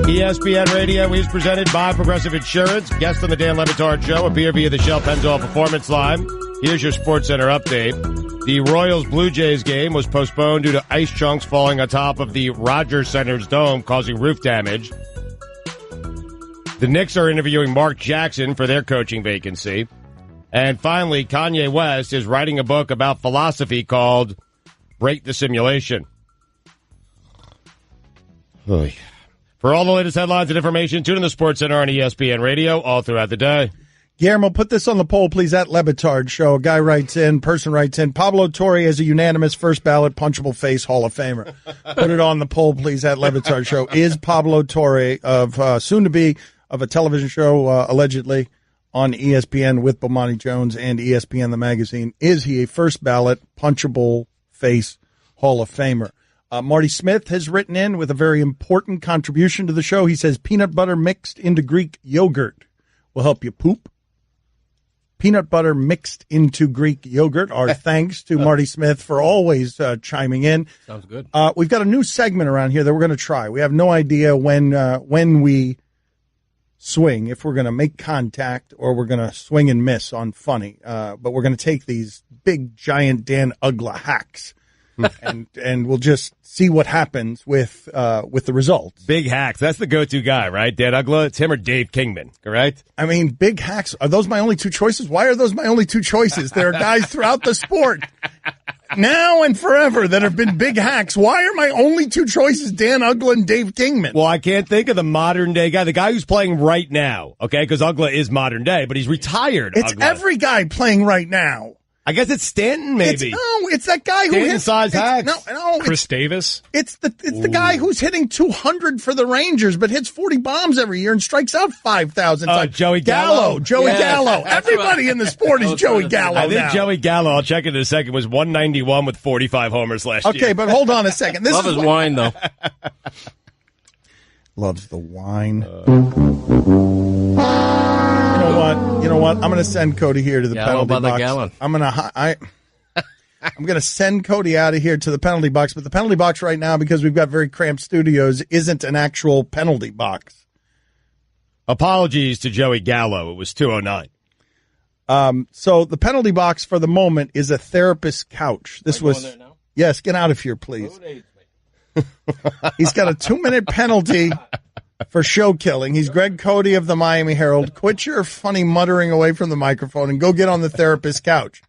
ESPN Radio is presented by Progressive Insurance. Guest on the Dan Le Batard Show appear via the Shell Pennzoil Performance Line. Here's your SportsCenter update. The Royals-Blue Jays game was postponed due to ice chunks falling on top of the Rogers Center's dome, causing roof damage. The Knicks are interviewing Mark Jackson for their coaching vacancy. And finally, Kanye West is writing a book about philosophy called Break the Simulation. Oy. For all the latest headlines and information, tune in the SportsCenter on ESPN Radio all throughout the day. Guillermo, put this on the poll, please, at Le Batard Show. A guy writes in, person writes in, Pablo Torre as a unanimous first ballot punchable face Hall of Famer. Put it on the poll, please, at Le Batard Show. Is Pablo Torre of soon-to-be of a television show, allegedly, on ESPN with Bomani Jones and ESPN the magazine, is he a first ballot punchable face Hall of Famer? Marty Smith has written in with a very important contribution to the show. He says peanut butter mixed into Greek yogurt will help you poop. Peanut butter mixed into Greek yogurt. Our thanks to Marty Smith for always chiming in. Sounds good. We've got a new segment around here that we're going to try. We have no idea when we swing, if we're going to make contact or we're going to swing and miss on funny. But we're going to take these big, giant Dan Ugla hacks. and we'll just see what happens with the results. Big hacks. That's the go-to guy, right? Dan Ugla. It's him or Dave Kingman, correct? I mean, big hacks. Are those my only two choices? Why are those my only two choices? There are guys throughout the sport now and forever that have been big hacks. Why are my only two choices Dan Ugla and Dave Kingman? Well, I can't think of the modern-day guy, the guy who's playing right now, okay? Because Ugla is modern-day, but he's retired. It's Ugla. Every guy playing right now. I guess it's Stanton, maybe. It's that guy who hits size hacks. No, Chris Davis. It's the guy who's hitting 200 for the Rangers, but hits 40 bombs every year and strikes out 5,000 times. Joey Gallo. Gallo. Everybody in the sport is Joey Gallo. I think now. Joey Gallo, I'll check it in a second, was 191 with 45 homers last year. Okay, but hold on a second. Love his wine, though. Loves the wine. You know what? I'm going to send Cody here to the penalty box. Gallon. I'm going to send Cody out of here to the penalty box, but the penalty box right now, because we've got very cramped studios, isn't an actual penalty box. Apologies to Joey Gallo. It was 209. So the penalty box for the moment is a therapist's couch. This was there now? Yes, get out of here, please. He's got a 2-minute penalty for show killing. He's Greg Cote of the Miami Herald. Quit your funny muttering away from the microphone and go get on the therapist's couch.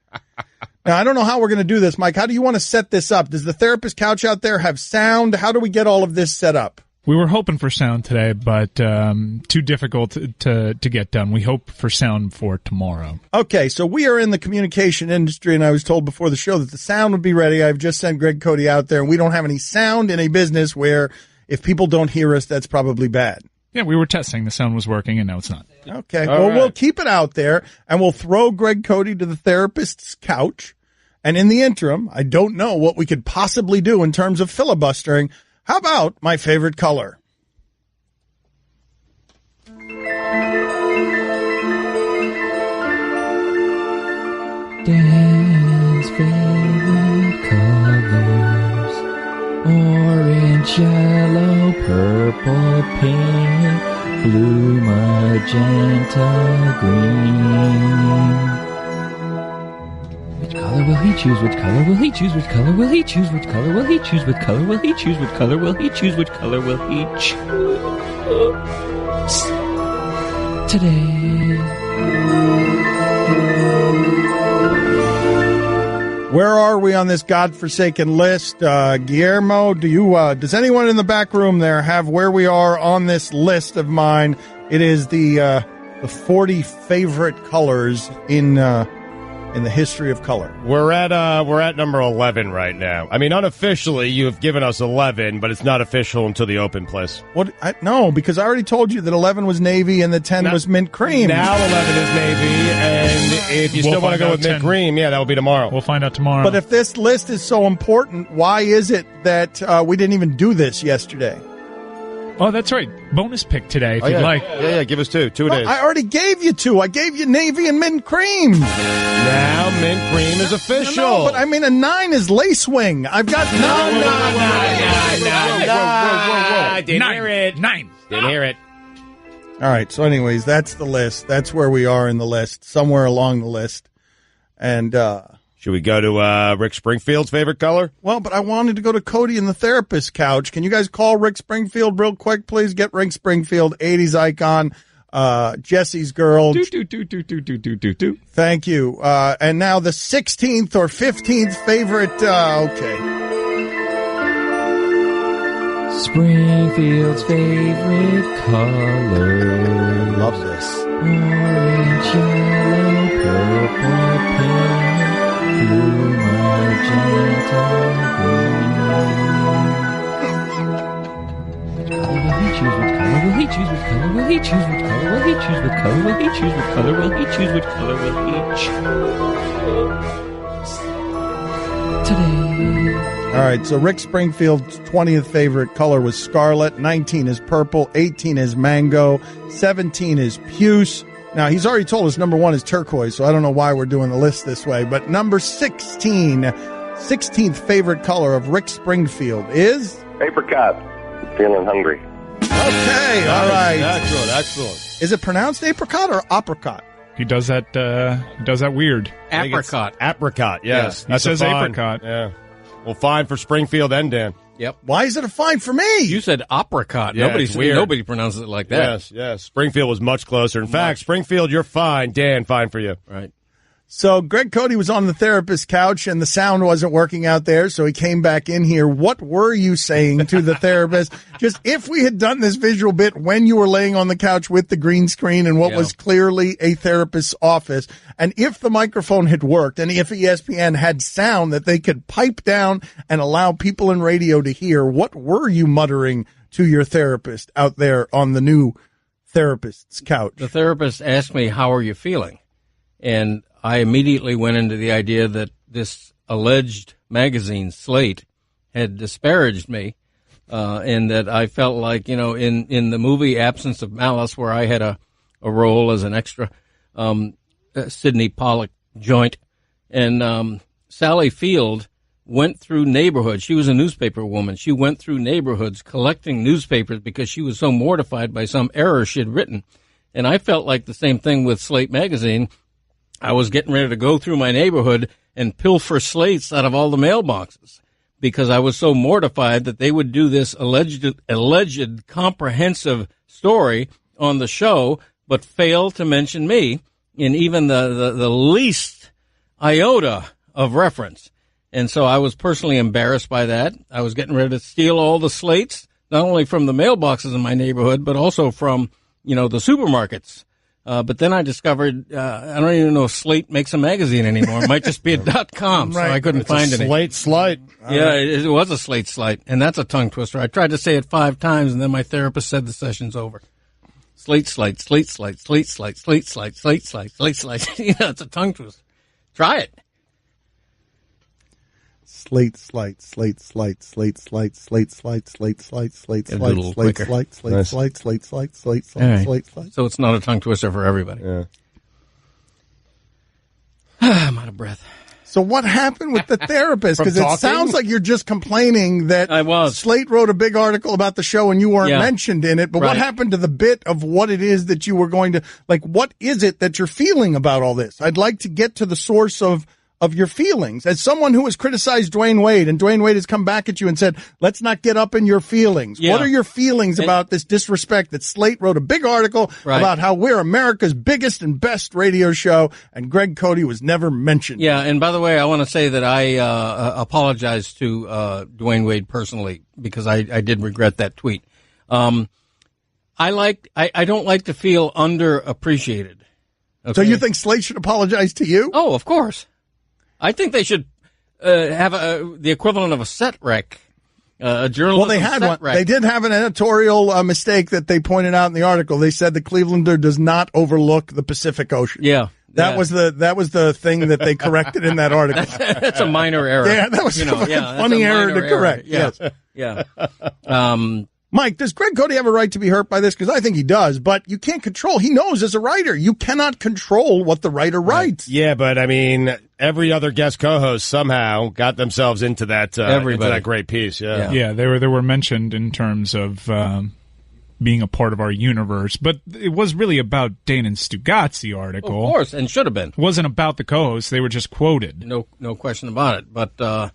Now, I don't know how we're going to do this, Mike. How do you want to set this up? Does the therapist couch out there have sound? How do we get all of this set up? We were hoping for sound today, but too difficult to get done. We hope for sound for tomorrow. Okay, so we are in the communication industry, and I was told before the show that the sound would be ready. I've just sent Greg Cote out there, and we don't have any sound in a business where if people don't hear us, that's probably bad. Yeah, we were testing. The sound was working, and now it's not. Okay, We'll keep it out there, and we'll throw Greg Cote to the therapist's couch. And in the interim, I don't know what we could possibly do in terms of filibustering. How about my favorite color? Dan's favorite colors: orange, yellow, purple, pink, blue, magenta, green. Which color will he choose? Which color will he choose? Which color will he choose? Which color will he choose? Which color will he choose? Which color will he choose? Which color will he choose today? Where are we on this godforsaken list? Guillermo, does anyone in the back room there have where we are on this list of mine? It is the 40 favorite colors in the history of color. We're at number 11 right now. I mean, unofficially, you have given us 11, but it's not official until the open place. What? No, because I already told you that 11 was navy and the 10 was mint cream. Now 11 is navy, and if you still want to go with mint cream, yeah, that will be tomorrow. We'll find out tomorrow. But if this list is so important, why is it that we didn't even do this yesterday? Oh, that's right. Bonus pick today, if you'd like. Yeah, give us two. Two it is. I already gave you two. I gave you navy and mint cream. Now mint cream is official. No, but I mean a 9 is lacewing. I've got Whoa. Didn't hear it. 9. Didn't hear it. All right, so anyways, that's the list. That's where we are in the list, somewhere along the list. And should we go to Rick Springfield's favorite color? Well, but I wanted to go to Cody in the therapist couch. Can you guys call Rick Springfield real quick, please? Get Rick Springfield, 80s icon, Jesse's girl. Do. Thank you. And now the 16th or 15th favorite, okay. Springfield's favorite color. Love this. Orange, yellow, purple, pink, blue, magenta, green. Which color will he choose? Which color will he choose? Which color will he choose? Which color will he choose? Which color will he choose? Which color will he choose today? All right, so Rick Springfield's 20th favorite color was scarlet, 19 is purple, 18 is mango, 17 is puce. Now, he's already told us number 1 is turquoise, so I don't know why we're doing the list this way. But number 16th favorite color of Rick Springfield is? Apricot. I'm feeling hungry. Okay, all right. Excellent. Is it pronounced apricot or apricot? He does that weird. Apricot, yes. He says apricot. Yeah. Well, fine for Springfield and Dan. Yep. Why is it a fine for me? You said apricot. Yeah, Nobody pronounces it like that. Yes. Springfield was much closer. In fact, Springfield, you're fine. Dan, fine for you. Right. So Greg Cote was on the therapist's couch and the sound wasn't working out there, so he came back in here. What were you saying to the therapist? Just if we had done this visual bit when you were laying on the couch with the green screen and what was clearly a therapist's office, and if the microphone had worked, and if ESPN had sound that they could pipe down and allow people in radio to hear, what were you muttering to your therapist out there on the new therapist's couch? The therapist asked me, "How are you feeling?" And I immediately went into the idea that this alleged magazine, Slate, had disparaged me, and that I felt like, in the movie Absence of Malice, where I had a role as an extra, Sidney Pollack joint, and Sally Field went through neighborhoods. She was a newspaper woman. She went through neighborhoods collecting newspapers because she was so mortified by some error she'd written. And I felt like the same thing with Slate magazine. I was getting ready to go through my neighborhood and pilfer slates out of all the mailboxes because I was so mortified that they would do this alleged comprehensive story on the show, but fail to mention me in even the least iota of reference. And so I was personally embarrassed by that. I was getting ready to steal all the slates not only from the mailboxes in my neighborhood, but also from, the supermarkets. But then I discovered, I don't even know if Slate makes a magazine anymore. It might just be a .com, so I couldn't find any. Slate Slight. Yeah, it was a Slate Slight, and that's a tongue twister. I tried to say it 5 times, and then my therapist said the session's over. Slate Slight, Slate Slight, Slate Slight, Slate Slight, Slate Slight, Slate Slight. It's a tongue twister. Try it. Slate Slight, Slate Slight, Slate Slight, Slate Slight, Slate Slight, Slate Slight, Slate Slight, Slate Slight, Slate Slight, Slate Slight, Slate Slight. So it's not a tongue twister for everybody. Yeah. I'm out of breath. So what happened with the therapist? Because it sounds like you're just complaining that Slate wrote a big article about the show and you weren't mentioned in it. But what happened to the bit of what it is that you were going to, what is it that you're feeling about all this? I'd like to get to the source of your feelings. As someone who has criticized Dwyane Wade, and Dwyane Wade has come back at you and said, let's not get up in your feelings. Yeah. What are your feelings about this disrespect that Slate wrote a big article about how we're America's biggest and best radio show, and Greg Cote was never mentioned? Yeah, and by the way, I want to say that I apologize to Dwyane Wade personally, because I did regret that tweet. I don't like to feel underappreciated. Okay? So you think Slate should apologize to you? Oh, of course. I think they should have the equivalent of a set rec, a journalism. Well, they had set one. rec. They did have an editorial mistake that they pointed out in the article. They said the Clevelander does not overlook the Pacific Ocean. Yeah. That was the thing that they corrected in that article. That's a minor error. Yeah, that was a funny error to correct. Yeah. Yes. Yeah. Mike, does Greg Cote have a right to be hurt by this? Because I think he does, but you can't control. He knows as a writer, you cannot control what the writer writes. Yeah, but I mean, every other guest co-host somehow got themselves into that great piece. Yeah, they were mentioned in terms of being a part of our universe, but it was really about Dane and Stugotz, the article. Of course, and should have been. It wasn't about the co-hosts. They were just quoted. No question about it. But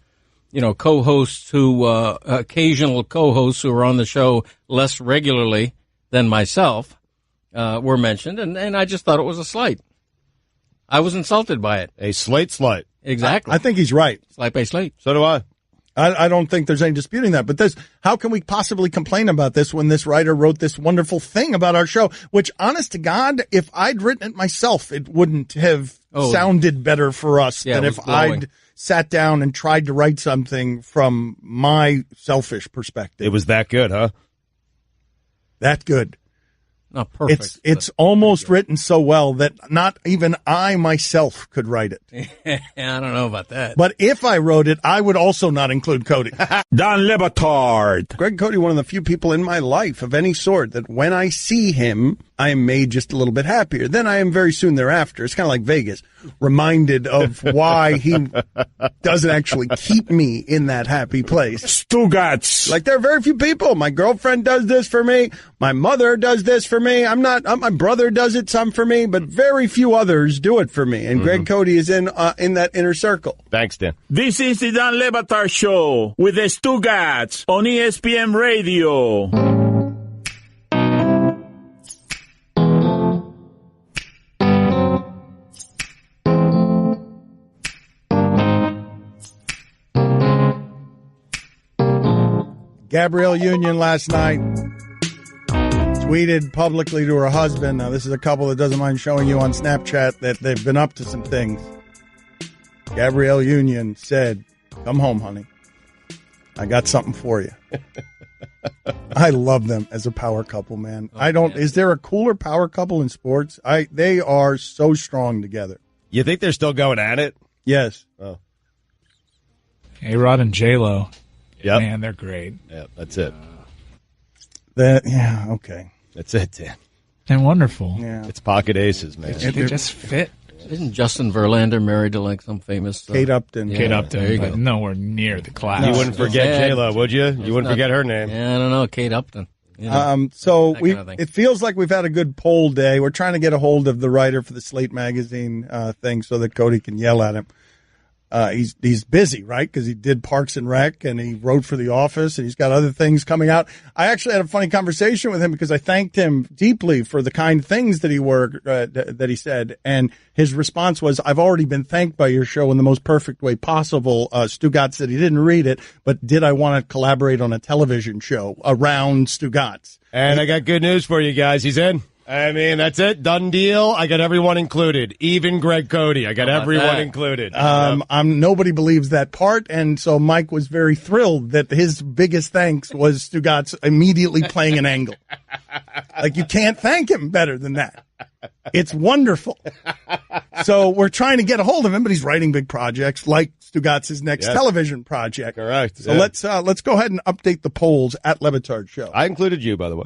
co-hosts occasional co-hosts who are on the show less regularly than myself, were mentioned, and I just thought it was a slight. I was insulted by it. A Slate slight. Exactly. I think he's right. Slight by slate. So do I. I don't think there's any disputing that. But how can we possibly complain about this when this writer wrote this wonderful thing about our show, which, honest to God, if I'd written it myself, it wouldn't have sounded better for us than if I'd sat down and tried to write something from my selfish perspective. It was that good, huh? That good. Not perfect. It's almost written so well that not even I myself could write it. I don't know about that. But if I wrote it, I would also not include Cote. Don Batard. Greg Cote, one of the few people in my life of any sort that when I see him, I am made just a little bit happier. Then I am very soon thereafter. It's kind of like Vegas, reminded of why he doesn't actually keep me in that happy place. Stugotz. Like, there are very few people. My girlfriend does this for me. My mother does this for me. My brother does it some for me, but very few others do it for me. And Greg Cote is in that inner circle. Thanks, Dan. This is the Don Batard Show with the Stugotz on ESPN Radio. Gabrielle Union last night tweeted publicly to her husband. Now, this is a couple that doesn't mind showing you on Snapchat that they've been up to some things. Gabrielle Union said, "Come home, honey. I got something for you." I love them as a power couple, man. Is there a cooler power couple in sports? They are so strong together. You think they're still going at it? Yes. Oh. A-Rod and J-Lo. Yep. Man, they're great. Yeah, that's it. Okay. That's it, Dan. They're wonderful. Yeah. It's pocket aces, man. They just fit. Isn't Justin Verlander married to some famous Kate Upton? Kate Upton. There you go. Nowhere near the class. You wouldn't forget J-Lo, would you? You wouldn't forget her name. Yeah, I don't know. Kate Upton. So it feels like we've had a good poll day. We're trying to get a hold of the writer for the Slate magazine thing so that Cote can yell at him. he's busy, right? Because he did Parks and Rec and he wrote for The Office and he's got other things coming out. I actually had a funny conversation with him because I thanked him deeply for the kind things that he said, and his response was, "I've already been thanked by your show in the most perfect way possible." Stugotz said he didn't read it, but did I want to collaborate on a television show around Stugotz? And I got good news for you guys. He's in. I mean, that's it. Done deal. I got everyone included. Even Greg Cote. I got everyone included. Nobody believes that part. And so Mike was very thrilled that his biggest thanks was Stugotz immediately playing an angle. Like, you can't thank him better than that. It's wonderful. So we're trying to get a hold of him, but he's writing big projects like Stugotz's next television project. Correct. So let's go ahead and update the polls at Le Batard Show. I included you, by the way,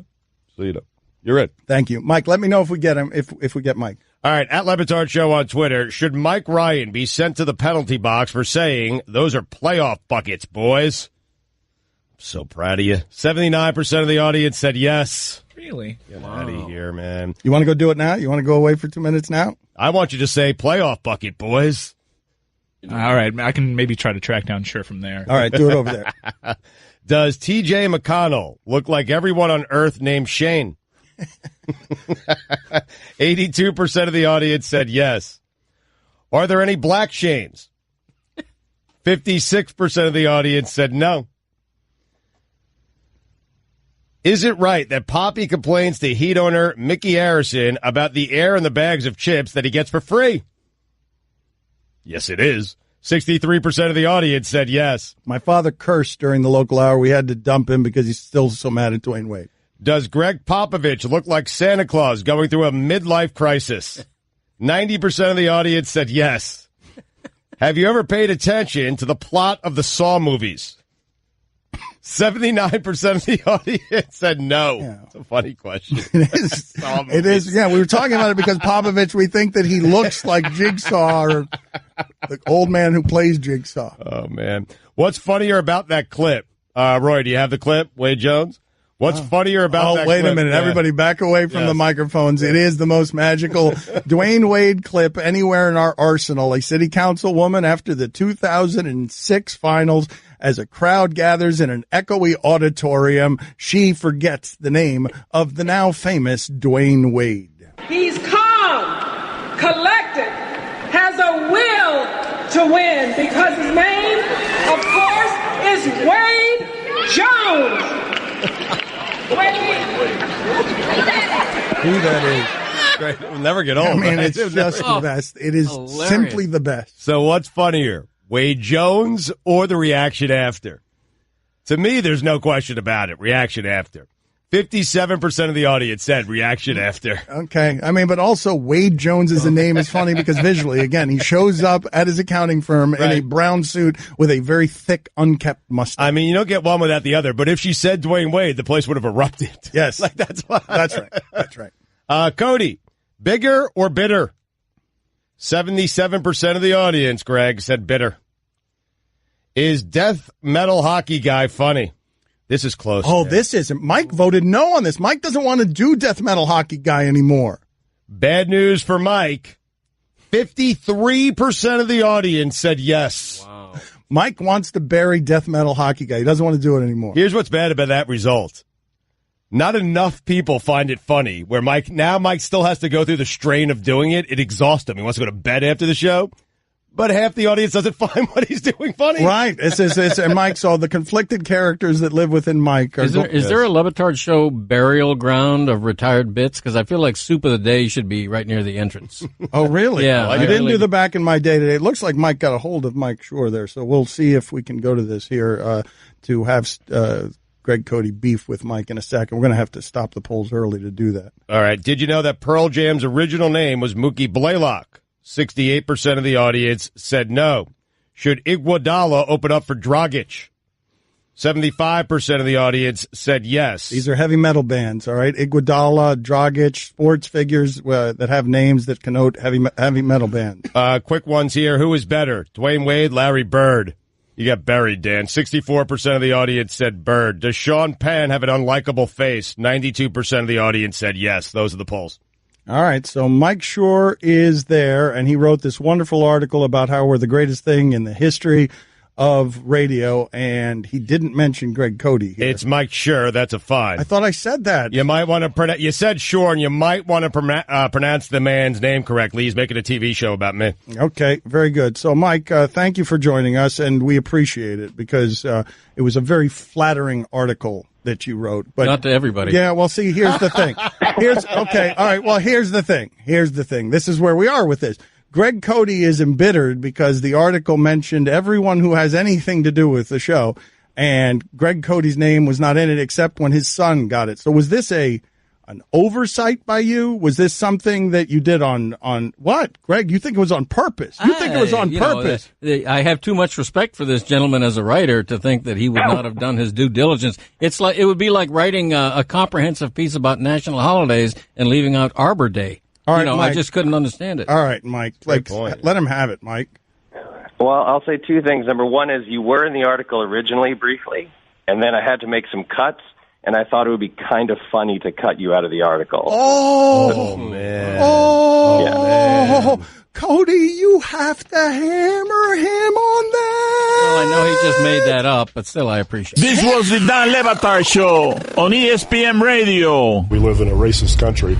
so you know. You're in. Thank you. Mike, let me know if we get him, if we get Mike. All right, at Le Batard Show on Twitter, should Mike Ryan be sent to the penalty box for saying, "Those are playoff buckets, boys"? I'm so proud of you. 79% of the audience said yes. Really? Get out of here, man. You want to go do it now? You want to go away for 2 minutes now? I want you to say playoff bucket, boys. All right, I can maybe try to track down Sure from there. All right, do it over there. Does T.J. McConnell look like everyone on Earth named Shane? 82% of the audience said yes. Are there any black Shanes? 56% of the audience said no. Is it right that Poppy complains to Heat owner Mickey Harrison about the air in the bags of chips that he gets for free? Yes, it is. 63% of the audience said yes. My father cursed during the local hour. We had to dump him because he's still so mad at Dwyane Wade. Does Greg Popovich look like Santa Claus going through a midlife crisis? 90% of the audience said yes. Have you ever paid attention to the plot of the Saw movies? 79% of the audience said no. Yeah. It's a funny question. It is. Yeah, we were talking about it because Popovich, we think that he looks like Jigsaw or the old man who plays Jigsaw. Oh, man. What's funnier about that clip? Roy, do you have the clip? Wade Jones? What's funnier about that clip? Oh, wait a minute. Yeah. Everybody back away from the microphones. It is the most magical Dwyane Wade clip anywhere in our arsenal. A city councilwoman after the 2006 finals, as a crowd gathers in an echoey auditorium, she forgets the name of the now famous Dwyane Wade. He's calm, collected, has a will to win because his name, of course, is Wade Jones. Who that is. Great. We'll never get old. I mean, right? it's just the best. It is simply the best. So what's funnier, Wade Jones or the reaction after? To me, there's no question about it. Reaction after. 57% of the audience said reaction after. Okay. I mean, but also Wade Jones as a name is funny because visually, again, he shows up at his accounting firm in a brown suit with a very thick, unkept mustache. I mean, you don't get one without the other, but if she said Dwyane Wade, the place would have erupted. Yes. Like, that's why. That's right. That's right. Cody, bigger or bitter? 77% of the audience, Greg, said bitter. Is death metal hockey guy funny? This is close. Oh, man. this isn't. Mike voted no on this. Mike doesn't want to do death metal hockey guy anymore. Bad news for Mike. 53% of the audience said yes. Wow. Mike wants to bury death metal hockey guy. He doesn't want to do it anymore. Here's what's bad about that result. Not enough people find it funny, where Mike still has to go through the strain of doing it. It exhausts him. He wants to go to bed after the show. But half the audience doesn't find what he's doing funny. Right. And Mike, so the conflicted characters that live within Mike. Is there a Le Batard Show burial ground of retired bits? Because I feel like Soup of the Day should be right near the entrance. Oh, really? Yeah. I didn't do the back in my day today. It looks like Mike got a hold of Mike Shore there. So we'll see if we can go to this here to have Greg Cote beef with Mike in a second. We're going to have to stop the polls early to do that. All right. Did you know that Pearl Jam's original name was Mookie Blaylock? 68% of the audience said no. Should Iguodala open up for Dragic? 75% of the audience said yes. These are heavy metal bands, all right? Iguodala, Dragic, sports figures that have names that connote heavy metal bands. Quick ones here. Who is better, Dwyane Wade, Larry Bird? You got buried, Dan. 64% of the audience said Bird. Does Sean Penn have an unlikable face? 92% of the audience said yes. Those are the polls. All right, so Mike Shore is there, and he wrote this wonderful article about how we're the greatest thing in the history of radio, and he didn't mention Greg Cote here. It's Mike Shore. That's a fine. I thought I said that. You might want to you said Shore, and you might want to pronounce the man's name correctly. He's making a TV show about me. Okay, very good. So, Mike, thank you for joining us, and we appreciate it because it was a very flattering article that you wrote. But not to everybody. Yeah, well, see, here's the thing. Here's the thing. This is where we are with this. Greg Cote is embittered because the article mentioned everyone who has anything to do with the show, and Greg Cote's name was not in it except when his son got it. So was this an oversight by you? Was this something that you did on what? Greg, you think it was on purpose? You think it was on purpose? I have too much respect for this gentleman as a writer to think that he would not have done his due diligence. It would be like writing a comprehensive piece about national holidays and leaving out Arbor Day. All right, Mike, I just couldn't understand it. All right, Mike. Let him have it, Mike. Well, I'll say two things. Number one is you were in the article originally briefly, and then I had to make some cuts, and I thought it would be kind of funny to cut you out of the article. Oh, man. Oh, man. Cote, you have to hammer him on that. Well, I know he just made that up, but still I appreciate it. This was the Dan Le Batard Show on ESPN Radio. We live in a racist country.